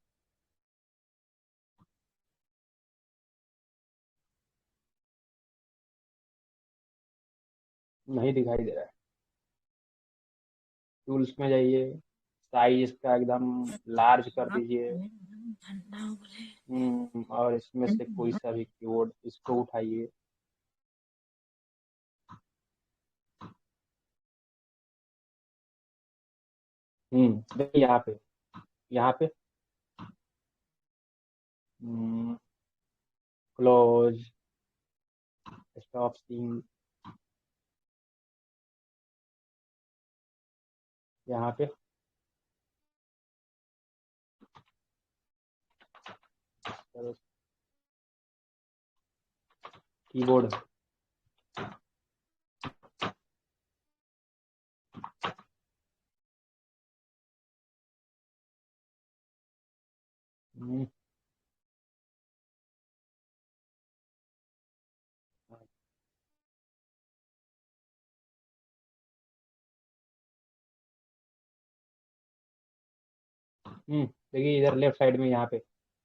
नहीं दिखाई दे रहा है। टूल्स में जाइए, साइज इसका एकदम लार्ज कर दीजिए। और इसमें से कोई सा भी कीबोर्ड, इसको उठाइए। देखिए यहाँ पे क्लोज, स्टॉप सीइंग, यहाँ पे कीबोर्ड, देखिए इधर लेफ्ट साइड में यहाँ पे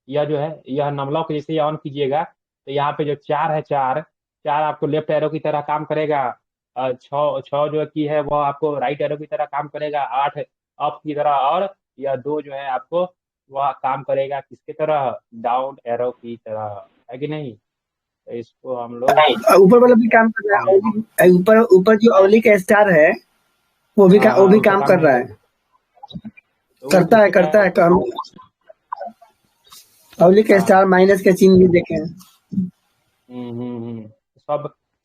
यह जो है यह नमलॉक जैसे ऑन कीजिएगा तो यहाँ पे जो 4 है, 4 आपको लेफ्ट एरो की तरह काम करेगा। 6 जो की है वो आपको राइट एरो की तरह काम करेगा। 8 अप की तरह, और यह 2 जो है आपको वह काम करेगा किसकी तरह, डाउन एरो की तरह, है कि नहीं। तो इसको हम लोग ऊपर वाला भी काम कर रहा है, ऊपर ऊपर जो अवली का स्टार है वो भी काम कर रहा है, करता है काम। अवली का स्टार माइनस का चिन्ह भी देखे।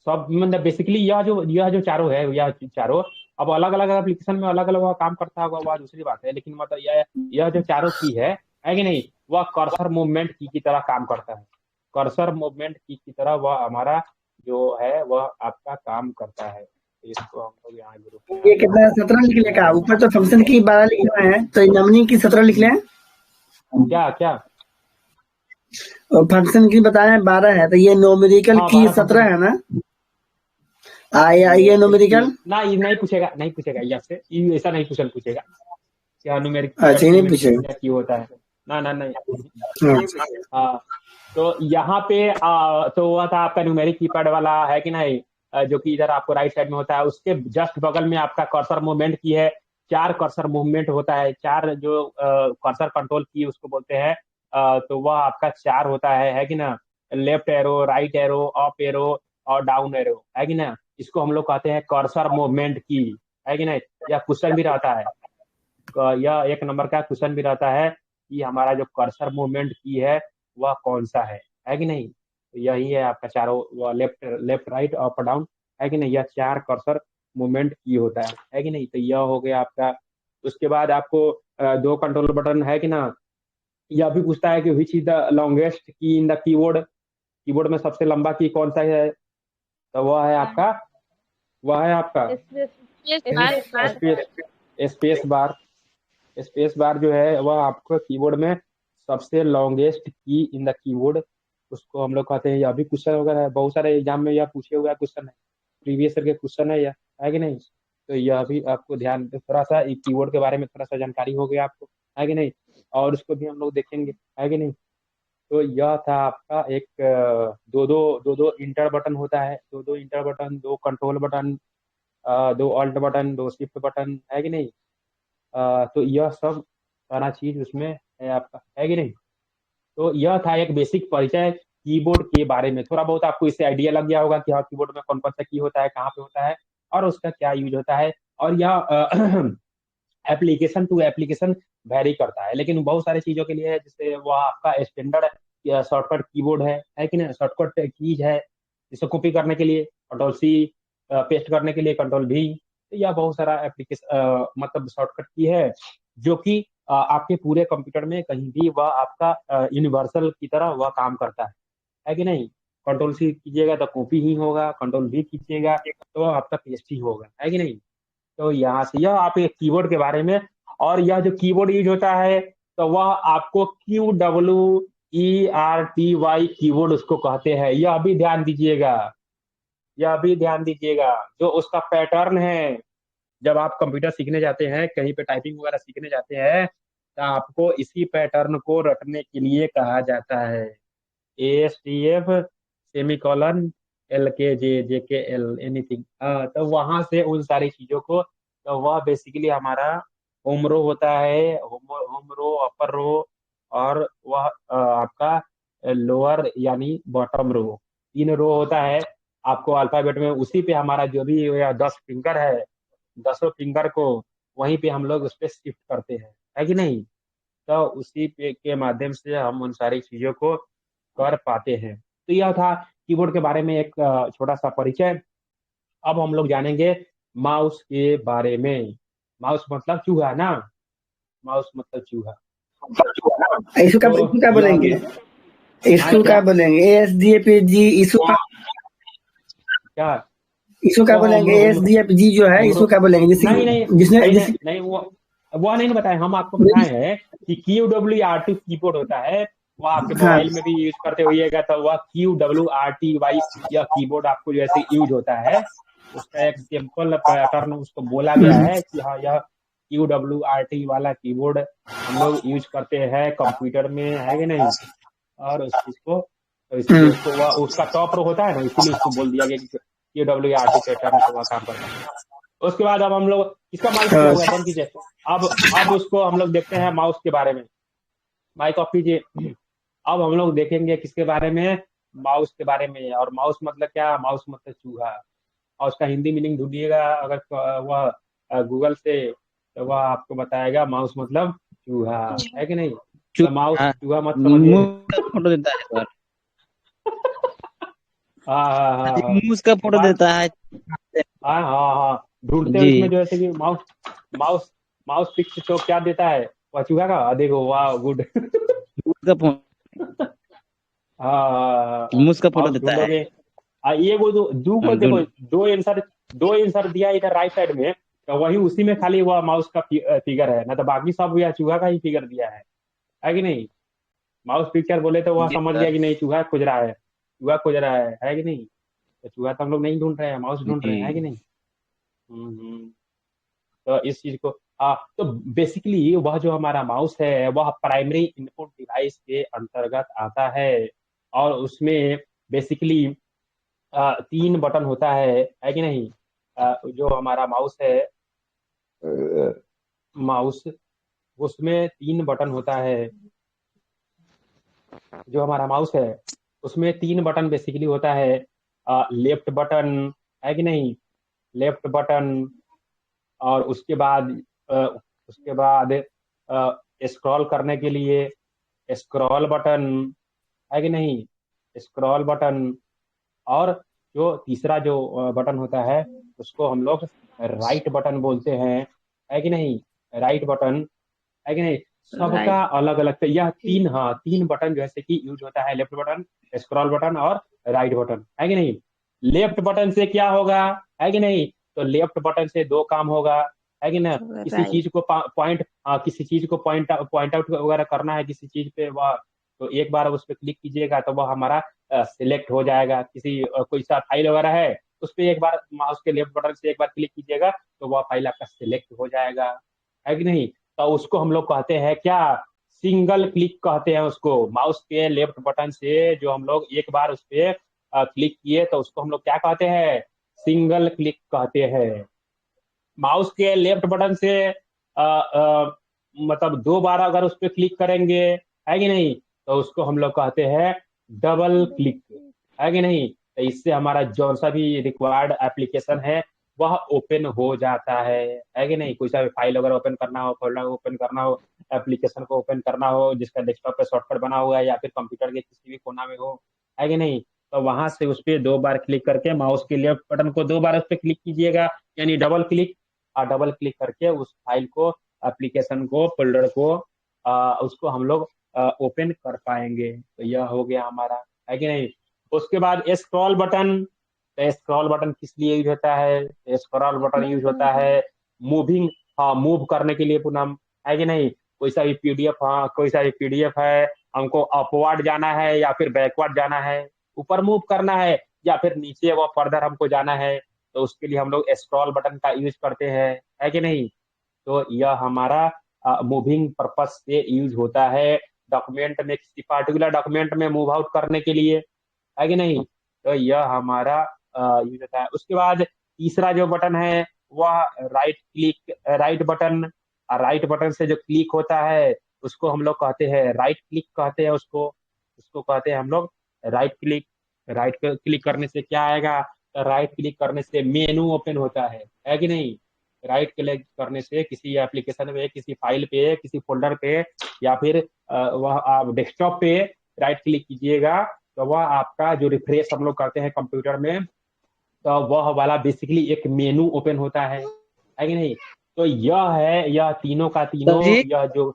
सब मतलब बेसिकली यह जो चारों है, यह चारों अब अलग अलग एप्लीकेशन में अलग अलग काम करता होगा, वह दूसरी बात है, लेकिन मतलब यह जो चारों की है कि नहीं, वह कर्सर मूवमेंट की तरह काम करता है। कर्सर मूवमेंट की तरह वह हमारा जो है वह आपका काम करता है। इसको हम लोग यहाँ ग्रुप ये कितना 17 लिख लेगा, ऊपर तो फंक्शन की 12 लिखे हुए हैं, तो नमनी की 17 लिख लें। क्या फंक्शन की बताए 12 है, तो ये न्यूमेरिकल की 17 है ना। ये न्यूमेरिकल नहीं पूछेगा यहाँ से, ऐसा नहीं पूछेगा क्या न्यूमेरिकल नहीं पूछेगा क्यों होता है ना नहीं। हाँ तो यहाँ पे तो वह था आपका न्यूमेरिक कीपैड वाला, है कि नहीं, जो कि इधर आपको राइट साइड में होता है। उसके जस्ट बगल में आपका कर्सर मूवमेंट की है। 4 कर्सर मूवमेंट होता है, 4 जो कर्सर कंट्रोल की उसको बोलते हैं। तो वह आपका 4 होता है कि ना, left arrow, right arrow, up arrow और डाउन एरो, है कि ना। इसको हम लोग कहते हैं कर्सर मूवमेंट की, है कि नहीं। यह क्वेश्चन भी रहता है, यह 1 नंबर का क्वेश्चन भी रहता है कि हमारा जो कर्सर मूवमेंट की है वह कौन सा है कि नहीं। तो यही है आपका चारों, लेफ्ट राइट अप डाउन, है कि नहीं। यह 4 कर्सर मूवमेंट की होता है कि नहीं। तो यह हो गया आपका। उसके बाद आपको 2 कंट्रोल बटन, है कि ना। यह भी पूछता है कि which is the longest key in the keyboard में सबसे लंबा की कौन सा है। तो वह है आपका स्पेस बार जो है वह आपको कीबोर्ड में सबसे longest key in the keyboard, उसको हम लोग कहते हैं। यह भी क्वेश्चन वगैरह है, बहुत सारे एग्जाम में यह पूछे हुआ क्वेश्चन है, प्रीवियस ईयर के क्वेश्चन है यह, है कि नहीं। तो यह भी आपको ध्यान, थोड़ा सा कीबोर्ड के बारे में थोड़ा सा जानकारी हो गया आपको, है कि नहीं, और उसको भी हम लोग देखेंगे, है कि नहीं। तो यह था आपका एक दो इंटर बटन होता है, दो inter button, 2 control button, 2 alt button, 2 shift button, है कि नहीं। तो यह सब सारा चीज उसमें है आपका, है कि नहीं। तो यह था एक बेसिक परिचय कीबोर्ड के बारे में। थोड़ा बहुत आपको इससे आइडिया लग गया होगा कि हाँ कीबोर्ड में कौन कौन सा की होता है, कहाँ पे होता है और उसका क्या यूज होता है। और यह एप्लीकेशन टू एप्लीकेशन वेरी करता है, लेकिन बहुत सारी चीजों के लिए है, जैसे वह आपका स्टैंडर्ड शॉर्टकट कीबोर्ड है कि नहीं, शॉर्टकट कीज है, जिसको कॉपी करने के लिए Ctrl+C, पेस्ट करने के लिए Ctrl+V। या बहुत सारा एप्लीकेशन मतलब शॉर्टकट की है जो कि आपके पूरे कंप्यूटर में कहीं भी वह आपका यूनिवर्सल की तरह वह काम करता है कि नहीं। Ctrl+C कीजिएगा तो कॉपी ही होगा, Ctrl+V कीजिएगा तो आपका पेस्ट ही होगा, है कि नहीं। तो यहाँ से यह आप एक कीबोर्ड के बारे में। और यह जो कीबोर्ड यूज होता है तो वह आपको QWERTY कीबोर्ड उसको कहते हैं। यह भी ध्यान दीजिएगा, जो उसका पैटर्न है। जब आप कंप्यूटर सीखने जाते हैं, कहीं पे टाइपिंग वगैरह सीखने जाते हैं, तो आपको इसी पैटर्न को रटने के लिए कहा जाता है। ASTF semicolon LKJ JKL anything. तो वहां से उन सारी चीजों को, तो वह बेसिकली हमारा होम रो होता है, होम रो, अपर रो और वह आपका लोअर यानी बॉटम रो, 3 रो होता है आपको अल्फाबेट में। उसी पे हमारा जो भी 10 फिंगर है, 10 फिंगर को वहीं पे हम लोग उस पर शिफ्ट करते हैं, है कि नहीं। तो उसी पे के माध्यम से हम उन सारी चीजों को कर पाते हैं। तो यह था कीबोर्ड के बारे में एक छोटा सा परिचय। अब हम लोग जानेंगे माउस के बारे में। माउस मतलब चूहा ना, माउस मतलब चूहा। इसको क्या बोलेंगे, ASDFG इसको क्या बोलेंगे, ASDFG जो है इसको क्या बोलेंगे। नहीं वो नहीं बताए, हम आपको बताए हैं कि QWERTY कीबोर्ड होता है, वो आपके मोबाइल में भी यूज करते होइएगा। तो वह QWERTY यह कीबोर्ड आपको जैसे यूज होता है, उसका एक सिंपल पैटर्न उसको बोला गया है कि हाँ यह QWRT वाला कीबोर्ड हम लोग यूज करते हैं कंप्यूटर में, है कि नहीं। और उस चीज को तो इसलिए उसको वह उसका टॉप रो होता है ना, इसीलिए उसको बोल दिया गया कि QWRT पैटर्न को वह काम करता है। उसके बाद अब हम लोग इसका माइक हो गया, बंद कीजिए। अब उसको हम लोग देखते हैं माउस के बारे में। माइक ऑफ कीजिए। अब हम लोग देखेंगे किसके बारे में, माउस के बारे में। और माउस मतलब क्या, माउस मतलब चूहा। और उसका हिंदी मीनिंग ढूंढिएगा अगर वह गूगल से, तो वह आपको बताएगा माउस मतलब चूहा, है कि नहीं। तो माउस चूहा मत समझिए। फोटो देता है सर। हाँ मूस का फोटो देता है। हाँ ढूंढते हैं उसमें, जैसे कि माउस पिक्स तो क्या देता है, वह चूहा का। देखो वाह गुड। हाँ मूस का फोटो देता है। ये वो देखो दो आंसर दिया इधर राइट साइड में, तो वही उसी में खाली वह माउस का फिगर है ना, तो बाकी सब यह चूहा का ही फिगर दिया है कि नहीं। माउस पिक्चर बोले तो वह समझ गया कि नहीं चूहा खोज रहा है, चूहा खोज रहा है कि नहीं। तो चूहा तो हम लोग नहीं ढूंढ रहे हैं, माउस ढूंढ रहे हैं, है कि नहीं। तो इस चीज को तो बेसिकली वह जो हमारा माउस है वह प्राइमरी इनपुट डिवाइस के अंतर्गत आता है। और उसमें बेसिकली 3 बटन होता है कि नहीं। जो हमारा माउस है, माउस उसमें 3 बटन होता है। जो हमारा माउस है उसमें 3 बटन बेसिकली होता है। लेफ्ट बटन, है कि नहीं, लेफ्ट बटन। और उसके बाद स्क्रॉल करने के लिए स्क्रॉल बटन, है कि नहीं, स्क्रॉल बटन। और जो तीसरा जो बटन होता है उसको हम लोग राइट बटन बोलते हैं, है कि नहीं, राइट बटन, है कि नहीं। सबका अलग अलग, तो यह 3 बटन जैसे कि यूज होता है, लेफ्ट बटन, स्क्रॉल बटन और राइट बटन, है कि नहीं। लेफ्ट बटन से क्या होगा, है कि नहीं, तो लेफ्ट बटन से 2 काम होगा, है कि ना। किसी चीज को पॉइंट आउट वगैरह करना है किसी चीज पे, वह तो एक बार उस पर क्लिक कीजिएगा तो वह हमारा सिलेक्ट हो जाएगा। कोई सा फाइल वगैरह है उस पर एक बार माउस के लेफ्ट बटन से एक बार क्लिक कीजिएगा तो वह फाइल आपका सिलेक्ट हो जाएगा, है कि नहीं। तो उसको हम लोग कहते हैं क्या, सिंगल क्लिक कहते हैं उसको। माउस के लेफ्ट बटन से जो हम लोग एक बार उस पर क्लिक किए तो उसको हम लोग क्या कहते हैं, सिंगल क्लिक कहते हैं। माउस के लेफ्ट बटन से मतलब 2 बार अगर उस पर क्लिक करेंगे, है कि नहीं, तो उसको हम लोग कहते हैं डबल क्लिक, है कि नहीं। तो इससे हमारा जो सा भी रिक्वायर्ड एप्लीकेशन है वह ओपन हो जाता है कि नहीं। कोई सा भी फाइल वगैरह ओपन करना हो, फोल्डर ओपन करना हो, एप्लीकेशन को ओपन करना हो जिसका डेस्कटॉप पे शॉर्टकट बना हुआ है या फिर कंप्यूटर के किसी भी कोना में हो, है कि नहीं, तो वहां से उस पर 2 बार क्लिक करके माउस के लेफ्ट बटन को 2 बार उस पर क्लिक कीजिएगा, यानी डबल क्लिक। और डबल क्लिक करके उस फाइल को, एप्लीकेशन को, फोल्डर को उसको हम लोग ओपन कर पाएंगे। तो यह हो गया हमारा, है कि नहीं। उसके बाद स्क्रॉल बटन। स्क्रॉल बटन किस लिए यूज होता है, स्क्रॉल बटन यूज होता है मूव करने के लिए पुनः, है कि नहीं। कोई सा भी पीडीएफ है, हमको अपवर्ड जाना है या फिर बैकवर्ड जाना है, ऊपर मूव करना है या फिर नीचे व फर्दर हमको जाना है, तो उसके लिए हम लोग स्क्रॉल बटन का यूज करते हैं, है कि नहीं। तो यह हमारा मूविंग पर्पस से यूज होता है डॉक्यूमेंट में, किसी पार्टिकुलर डॉक्यूमेंट में मूव आउट करने के लिए, है कि नहीं। तो यह हमारा यूज होता है। उसके बाद तीसरा जो बटन है वह राइट बटन। राइट बटन से जो क्लिक होता है उसको हम लोग कहते हैं राइट क्लिक कहते हैं। उसको कहते हैं हम लोग राइट क्लिक। राइट क्लिक करने से क्या आएगा, राइट क्लिक करने से मेनू ओपन होता है कि नहीं। राइट क्लिक करने से किसी एप्लीकेशन पे, किसी फाइल पे, किसी फोल्डर पे या फिर वह आप डेस्कटॉप पे राइट क्लिक कीजिएगा तो वह आपका जो रिफ्रेश हम लोग करते हैं कंप्यूटर में, तो वह वाला बेसिकली एक मेनू ओपन होता है कि नहीं। तो यह तीनों का तीनों, यह जो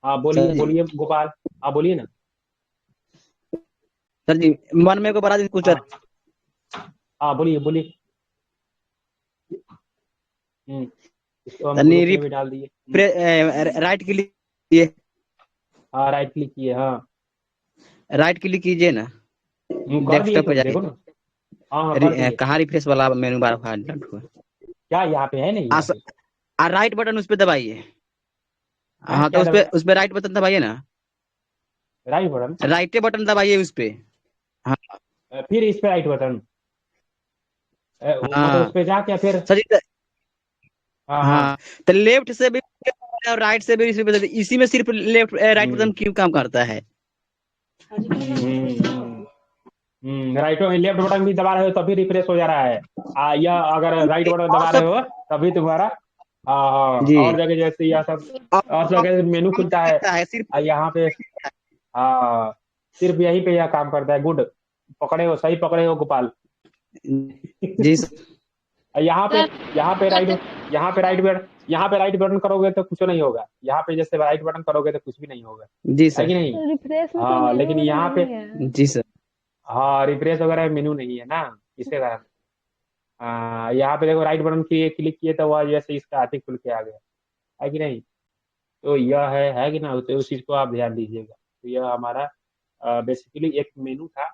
बोलिए गोपाल, बोलिए ना सर जी। मन में को बता दीजिए कुछ। बोलिए। भी डाल दिए। राइट क्लिक किए, राइट क्लिक किए, राइट क्लिक कीजिए ना, डेस्कटॉप पे जाइए। कहाँ रिफ्रेश वाला मेनू बार हुआ, क्या यहाँ पे है नहीं। और राइट बटन उस पे दबाइए। हाँ, तो क्या उस पे राइट बटन दबाइए ना, राइट बटन? राइट बटन दबाइए उस पे। हाँ फिर इस पे राइट बटन, मतलब हाँ उस पे जाके फिर सर हाँ हाँ, तो लेफ्ट से भी और राइट से भी इसी में सिर्फ लेफ्ट राइट बटन क्यों काम करता है? राइट लेफ्ट बटन भी दबा रहे हो तभी रिफ्रेश हो जा रहा है। यह अगर राइट बटन दबा रहे हो तभी तुम्हारा हाँ जी। और जगह जैसे यह सब और जगह मेनू खुलता है यहाँ पे। हाँ सिर्फ यहीं पे यह काम करता है। गुड, पकड़े हो, सही पकड़े हो गोपाल जी सर। यहाँ पे राइट बटन करोगे तो कुछ नहीं होगा। यहाँ पे जैसे राइट बटन करोगे तो कुछ भी नहीं होगा, जी है सर। कि नहीं? रिफ्रेश में हाँ लेकिन यहाँ पे जी सर। हाँ रिफ्रेश वगैरह मेनू नहीं है ना, इसके कारण। यहाँ पे देखो राइट बटन क्लिक किए तो वह जैसे इसका हाथी खुल के आ गया, है कि नहीं? तो यह है कि ना, तो उस चीज को आप ध्यान दीजिएगा। तो यह हमारा बेसिकली एक मेनू था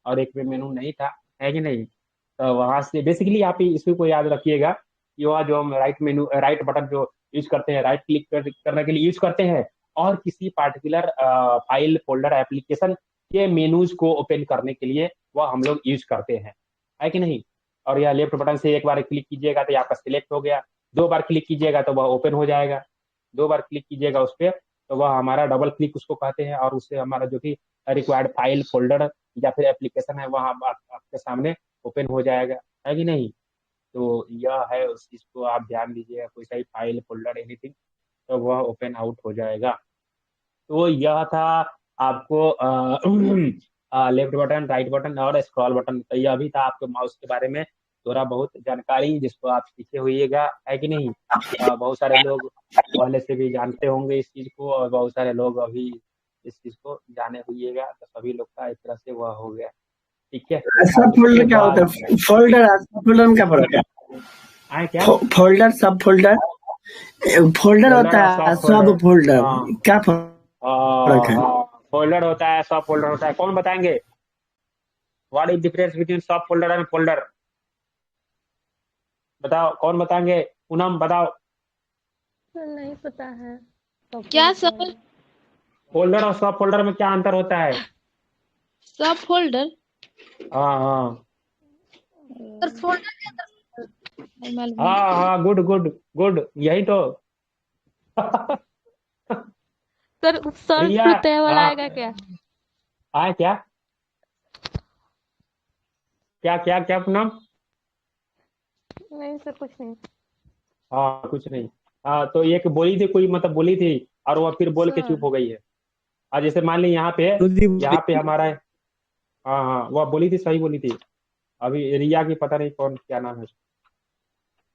और एक में मेनू नहीं था, है कि नहीं? तो वहां से बेसिकली आप इसी को याद रखिएगा कि वह जो हम राइट बटन जो यूज करते हैं, राइट क्लिक करने के लिए यूज करते हैं और किसी पार्टिकुलर फाइल फोल्डर एप्लीकेशन के मेनूज को ओपन करने के लिए वह हम लोग यूज करते हैं, है कि नहीं? और यह लेफ्ट बटन से एक बार क्लिक कीजिएगा तो आपका सिलेक्ट हो गया, 2 बार क्लिक कीजिएगा तो वह ओपन हो जाएगा, 2 बार क्लिक कीजिएगा उस पर तो वह हमारा डबल क्लिक उसको कहते हैं और उससे हमारा जो भी रिक्वायर्ड फाइल फोल्डर या फिर एप्लीकेशन है वह आपके सामने ओपन हो जाएगा, है कि नहीं? तो यह है, उस चीज को आप ध्यान दीजिएगा। कोई सा फाइल फोल्डर एनीथिंग तो वह ओपन आउट हो जाएगा। तो यह था आपको लेफ्ट बटन, राइट बटन और स्क्रॉल बटन। तो यह भी था आपके माउस के बारे में थोड़ा बहुत जानकारी जिसको आप सीखे होइएगा, है कि नहीं? बहुत सारे लोग पहले से भी जानते होंगे इस चीज को और बहुत सारे लोग अभी इस चीज को जाने होइएगा। तो सभी लोग का एक तरह से वह हो गया, ठीक है? सब फोल्डर क्या होता है? फोल्डर सब फोल्डर में क्या फर्क है? क्या फोल्डर सब फोल्डर होता है, सब फोल्डर क्या फर्क है? फोल्डर होता है, सब फोल्डर होता है। कौन बताएंगे व्हाट इज डिफरेंस बिटवीन सब फोल्डर एंड फोल्डर? बताओ, कौन बताएंगे? पूनम बताओ। नहीं पता है क्या सर? फोल्डर और सब फोल्डर में क्या अंतर होता है? सब फोल्डर? हाँ मालूम हाँ गुड गुड गुड, यही तो सर संस्कृत वाला आएगा क्या? आए क्या क्या क्या क्या पूनम? नहीं सर कुछ नहीं। हाँ कुछ नहीं। तो एक बोली थी, कोई मतलब बोली थी और वह फिर बोल के चुप हो गई है। जैसे मान ली यहाँ पे हमारा हाँ वह बोली थी, सही बोली थी। अभी रिया की पता नहीं कौन क्या नाम है।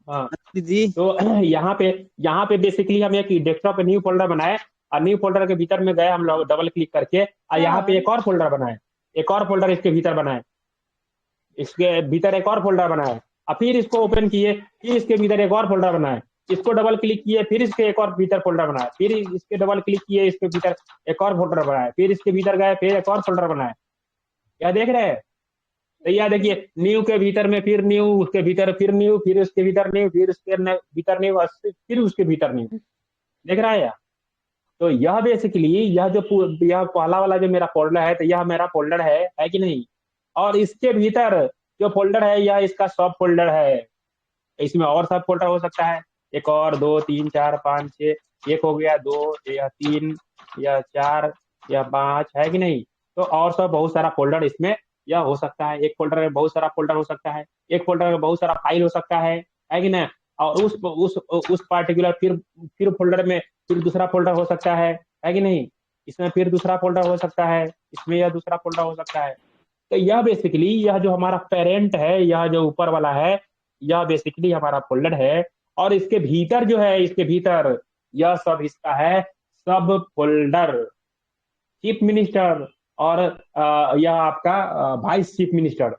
हाँ तो यहाँ पे बेसिकली हम एक डेस्कटॉप पे न्यू फोल्डर बनाए और न्यू फोल्डर के भीतर में गए हम लोग डबल क्लिक करके और यहाँ पे एक और फोल्डर बनाए, एक और फोल्डर इसके भीतर बनाए, इसके भीतर एक और फोल्डर बनाए और फिर इसको ओपन किए, फिर इसके भीतर एक और फोल्डर बनाए, इसको डबल क्लिक किए, फिर इसके एक और भीतर फोल्डर बनाए, फिर इसके डबल क्लिक किए, इसके भीतर एक और फोल्डर बनाए, फिर इसके भीतर गए, फिर एक और फोल्डर बनाए। क्या देख रहे हैं? तो यह देखिए, न्यू के भीतर में फिर न्यू, उसके भीतर फिर न्यू, फिर उसके भीतर न्यू, फिर उसके भीतर न्यू, फिर उसके भीतर न्यू। देख रहा है यार? तो यह बेसिकली यह पहला वाला जो मेरा फोल्डर है, तो यह मेरा फोल्डर है कि नहीं? और इसके भीतर जो फोल्डर है यह इसका सब फोल्डर है। इसमें और सब फोल्डर हो सकता है, एक और 2 3 4 5 6, एक हो गया, 2 या 3 या 4 या 5, है कि नहीं? तो और सब बहुत सारा फोल्डर इसमें यह हो सकता है। एक फोल्डर में बहुत सारा फोल्डर हो सकता है, एक फोल्डर में बहुत सारा फाइल हो सकता है कि नहीं? और उस पार्टिकुलर फिर फोल्डर में फिर दूसरा फोल्डर हो सकता है कि नहीं? इसमें फिर दूसरा फोल्डर हो सकता है, इसमें यह दूसरा फोल्डर हो सकता है। तो यह बेसिकली यह जो हमारा पेरेंट है, यह जो ऊपर वाला है, यह बेसिकली हमारा फोल्डर है। और इसके भीतर जो है, इसके भीतर यह सब इसका है सब फोल्डर। चीफ मिनिस्टर और यह आपका वाइस चीफ मिनिस्टर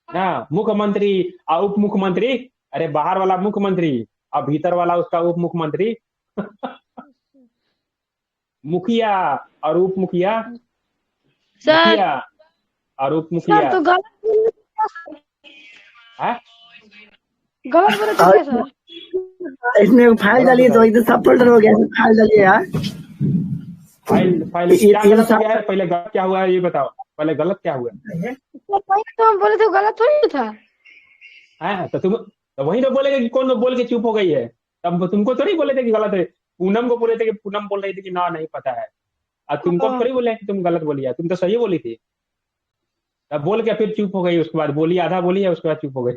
ना, मुख्यमंत्री और उप मुख्यमंत्री। अरे बाहर वाला मुख्यमंत्री और भीतर वाला उसका उप मुख्यमंत्री मुखिया और उप मुखिया, मुखिया और उप मुखिया। तो गलत है गलत बोले तो क्या सर? इसमें फाइल डालिए तो एकदम सब फोल्डर हो गया, इसमें फाइल डालिए यार। फाइल क्या गलत हो गया है? पहले गलत क्या हुआ है ये बताओ, पहले गलत क्या हुआ तो हम बोले थे गलत थोड़ी था। है? तो वही तो बोलेगा कि कौन बोल के चुप हो गई है। तब तुमको तो नहीं बोले थे कि गलत है, पूनम को बोले थे कि पूनम बोल रही थी कि ना नहीं पता है, और तुमको थोड़ी बोले कि तुम गलत बोली है, तुम तो सही बोली थी। तब बोल के फिर चुप हो गई, उसके बाद बोली आधा बोली है, उसके बाद चुप हो गई।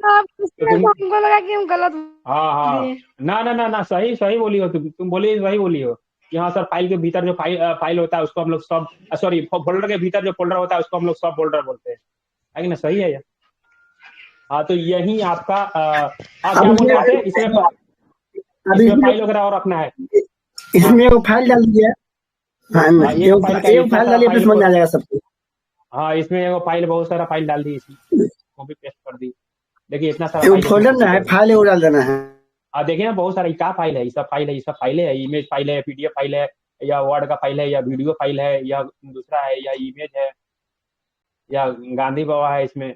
हमको लगा कि हम गलत हाँ, दिए। ना सही सही बोली हो तुम बोली सही बोली हो कि हाँ सर, फाइल के भीतर जो फाइल होता है उसको हम लोग सब, सॉरी फोल्डर के भीतर जो फोल्डर होता है उसको हम लोग सब फोल्डर बोलते हैं कि ना? सही है ये। हाँ, तो यही आपका क्या बोल रहे थे, इसमें फाइल वगैरह और रखना है। इसमें वो फाइल डाल दिया। हाँ, एक फाइल डालिए तो समझ में आ जाएगा सबको। हाँ, इसमें वो फाइल, बहुत सारा फाइल डाल दी, इसमें कॉपी पेस्ट कर दी। देखिए इतना सारा फोल्डर ना है, फाइल वो डाल देना है। देखिए ना, बहुत सारा क्या फाइल है, ये सब फाइल है, ये सब फाइलें है, इमेज फाइल है, पीडीएफ फाइल है, या वर्ड का फाइल है, या वीडियो फाइल है, या दूसरा है, या इमेज है, या गांधी बाबा है इसमें।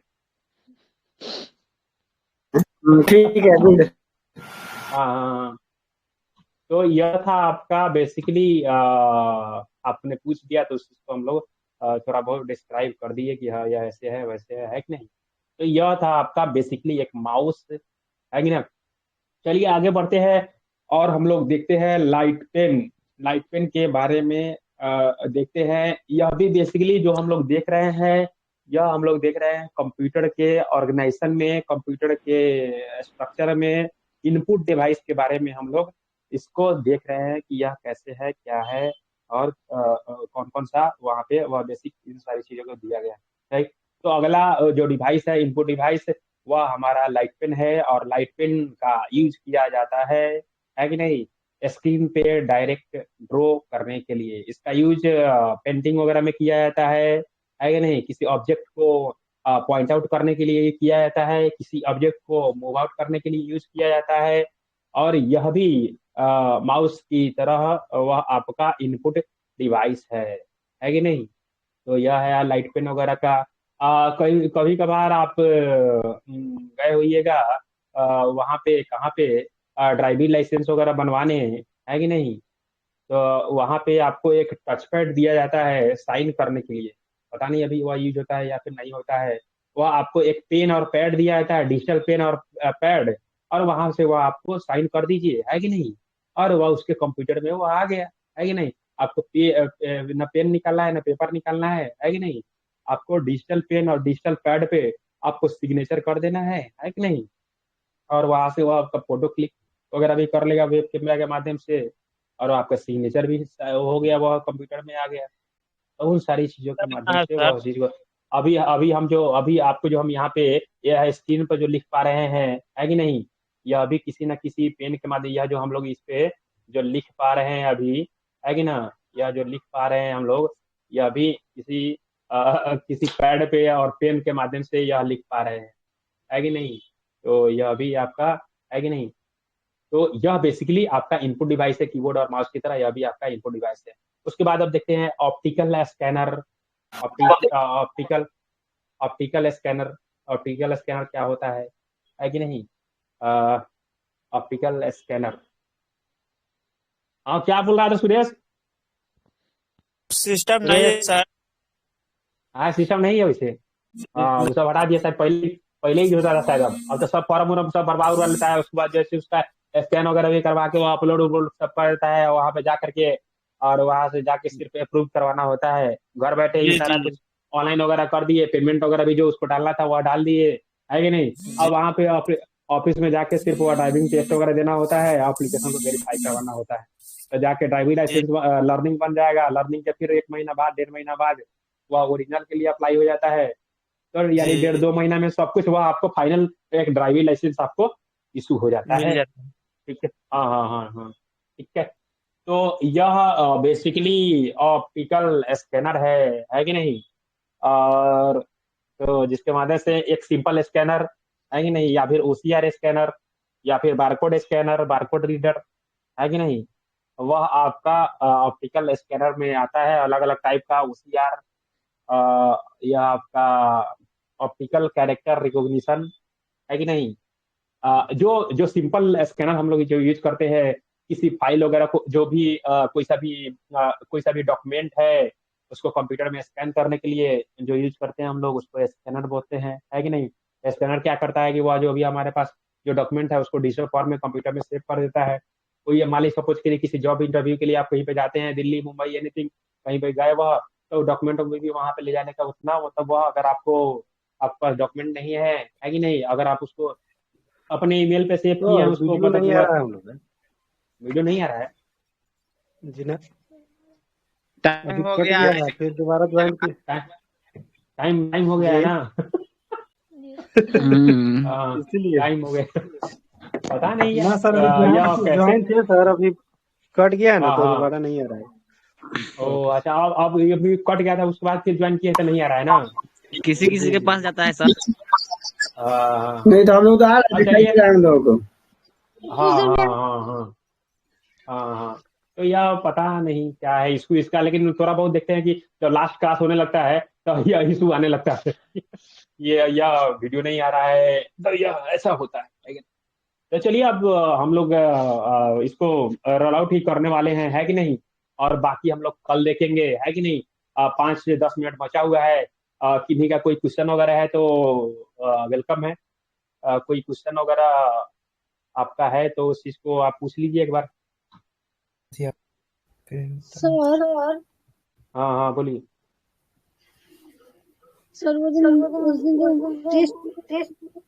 ठीक है, गुड। हाँ, तो यह था आपका बेसिकली, आपने पूछ दिया तो उसको हम लोग थोड़ा बहुत डिस्क्राइब कर दिए कि हाँ यह ऐसे है वैसे है कि नहीं। तो यह था आपका बेसिकली एक माउस, है कि ना? चलिए आगे बढ़ते हैं और हम लोग देखते हैं लाइट पेन के बारे में देखते हैं। यह भी बेसिकली जो हम लोग देख रहे हैं, यह हम लोग देख रहे हैं कंप्यूटर के ऑर्गेनाइजेशन में, कंप्यूटर के स्ट्रक्चर में, इनपुट डिवाइस के बारे में हम लोग इसको देख रहे हैं कि यह कैसे है, क्या है, और कौन कौन सा वहाँ पे वह बेसिक इन सारी चीजों को दिया गया है। ठीक, तो अगला जो डिवाइस है, इनपुट डिवाइस, वह हमारा लाइट पेन है, और लाइट पेन का यूज किया जाता है कि नहीं? स्क्रीन पे डायरेक्ट ड्रॉ करने के लिए इसका यूज पेंटिंग वगैरह में किया जाता है कि नहीं? किसी ऑब्जेक्ट को पॉइंट आउट करने के लिए किया जाता है, किसी ऑब्जेक्ट को मूव आउट करने के लिए यूज किया जाता है। और यह भी माउस की तरह वह आपका इनपुट डिवाइस है कि नहीं? तो यह है लाइट पेन वगैरह का। कभी कभार आप गए होइएगा वहाँ पे, कहाँ पे, ड्राइविंग लाइसेंस वगैरह बनवाने, है कि नहीं? तो वहाँ पे आपको एक टच पैड दिया जाता है साइन करने के लिए। पता नहीं अभी वह यूज होता है या फिर नहीं होता है। वह आपको एक पेन और पैड दिया जाता है, डिजिटल पेन और पैड, और वहां से वह आपको साइन कर दीजिए, है कि नहीं? और वह उसके कंप्यूटर में वो आ गया, है कि नहीं? आपको न पेन निकालना है, न पेपर निकालना है कि नहीं? आपको डिजिटल पेन और डिजिटल पैड पे आपको सिग्नेचर कर देना है कि नहीं? और वहां से वो आपका फोटो क्लिक वगैरह भी कर लेगा वेब कैमरा के माध्यम से, और आपका सिग्नेचर भी हो गया, वह कंप्यूटर में आ गया। तो उन सारी चीजों के माध्यम से वह चीज को अभी अभी हम जो अभी आपको जो हम यहाँ पे यह स्क्रीन पर जो लिख पा रहे हैं, है कि नहीं? यह अभी किसी न किसी पेन के माध्यम, यह जो हम लोग इस पे जो लिख पा रहे हैं अभी, है कि ना? यह जो लिख पा रहे हैं हम लोग, यह अभी किसी पैड पे और पेन के माध्यम से यह लिख पा रहे हैं, है कि नहीं? तो यह भी आपका, है कि नहीं? तो यह बेसिकली आपका इनपुट डिवाइस है, कीबोर्ड और माउस की तरह यह भी आपका इनपुट डिवाइस है। उसके बाद अब देखते हैं optical scanner. Optical optical scanner optical scanner क्या होता है कि नहीं? ऑप्टिकल स्कैनर, हाँ क्या बोल रहा था सुरेश? सिस्टम नहीं है सर। हाँ, सिस्टम नहीं है वैसे। वो सब हटा दिया शायद, पहले ही होता था शायद। अब तो सब फॉर्म वॉर्म सब बर्बाद हुआ लेता है, उसके बाद जैसे उसका स्कैन वगैरह भी करवा के वो अपलोड उपलोड सब कर देता है वहाँ पे जा करके, और वहां से जाके सिर्फ अप्रूव करवाना होता है। घर बैठे ही सारा कुछ ऑनलाइन वगैरह कर दिए, पेमेंट वगैरह भी जो उसको डालना था वह डाल दिए, है कि नहीं? अब वहाँ पे ऑफिस में जाके सिर्फ वो ड्राइविंग टेस्ट वगैरह देना होता है, एप्लीकेशन को वेरीफाई करवाना होता है, तो जाके ड्राइविंग लाइसेंस लर्निंग बन जाएगा। लर्निंग के फिर 1 महीना बाद, 1.5 महीना बाद वह ओरिजिनल के लिए अप्लाई हो जाता है। तो यानी 1.5-2 महीना में सब कुछ वह आपको फाइनल एक ड्राइविंग लाइसेंस आपको इशू हो जाता है। ठीक है, हाँ, ठीक है। तो यह बेसिकली ऑप्टिकल स्कैनर है कि नहीं? और तो जिसके माध्यम से एक सिंपल स्कैनर, है कि नहीं, या फिर OCR स्कैनर, या फिर बारकोड स्कैनर, बारकोड रीडर, है कि नहीं, वह आपका ऑप्टिकल स्कैनर में आता है। अलग अलग टाइप का OCR, यह आपका ऑप्टिकल कैरेक्टर रिकॉग्निशन, है कि नहीं, जो जो सिंपल स्कैनर हम लोग जो यूज करते हैं किसी फाइल वगैरह को, जो भी कोई सा भी डॉक्यूमेंट है उसको कंप्यूटर में स्कैन करने के लिए जो यूज करते हैं हम लोग, उसको स्कैनर बोलते हैं, है कि नहीं। स्कैनर क्या करता है कि वह जो भी हमारे पास जो डॉक्यूमेंट है उसको डिजिटल फॉर्म में कंप्यूटर में सेव कर देता है। कोई मान लीजिए सपोज के लिए किसी जॉब इंटरव्यू के लिए आप कहीं पे जाते हैं, दिल्ली मुंबई एनीथिंग, कहीं पे गए वह, तो डॉक्यूमेंट भी वहां पे ले जाने का उतना मतलब वह, अगर आपके पास डॉक्यूमेंट नहीं है कि नहीं, अगर आप उसको अपने ईमेल पे सेव किए हैं उसको, वीडियो नहीं आ रहा है हम मतलब लोग वीडियो नहीं आ रहा है जी ना। टाइम अभी हो कट गया गया है। है, फिर दोबारा ज्वाइन की टाइम हो गया है जी ना। हाँ, इसीलिए टाइम हो गया। पता नहीं ना सर, अभी या कैसे। ज्वाइन थे सर, अभी कट गया है ना हाँ तो हाँ। दोबारा नहीं आ रहा है। ओ अच्छा, अब ये भी कट गया था उसके बाद फिर ज्वाइन किए तो नहीं आ रहा है ना। किसी किसी के पास जाता है सर। हाँ नहीं तो हम लोग तो आ रहे चलिए। दिखाई हम लोगों को। हाँ हाँ हाँ हाँ हाँ हाँ। तो यह पता नहीं क्या है इसका, लेकिन थोड़ा बहुत देखते हैं कि जब लास्ट क्लास होने लगता है तो यह इशू आने लगता है। ये यह वीडियो नहीं आ रहा है, तो यह ऐसा होता है, लेकिन तो चलिए अब हम लोग इसको रोल आउट ही करने वाले हैं, है कि नहीं। और बाकी हम लोग कल देखेंगे, है कि नहीं। 5 से 10 मिनट बचा हुआ है। किन्हीं का कोई क्वेश्चन वगैरह है तो वेलकम है। कोई क्वेश्चन वगैरह आपका है तो उस चीज को आप पूछ लीजिए एक बार। सर हाँ हाँ बोलिए। सर वो दिन उस दिन जो टेस्ट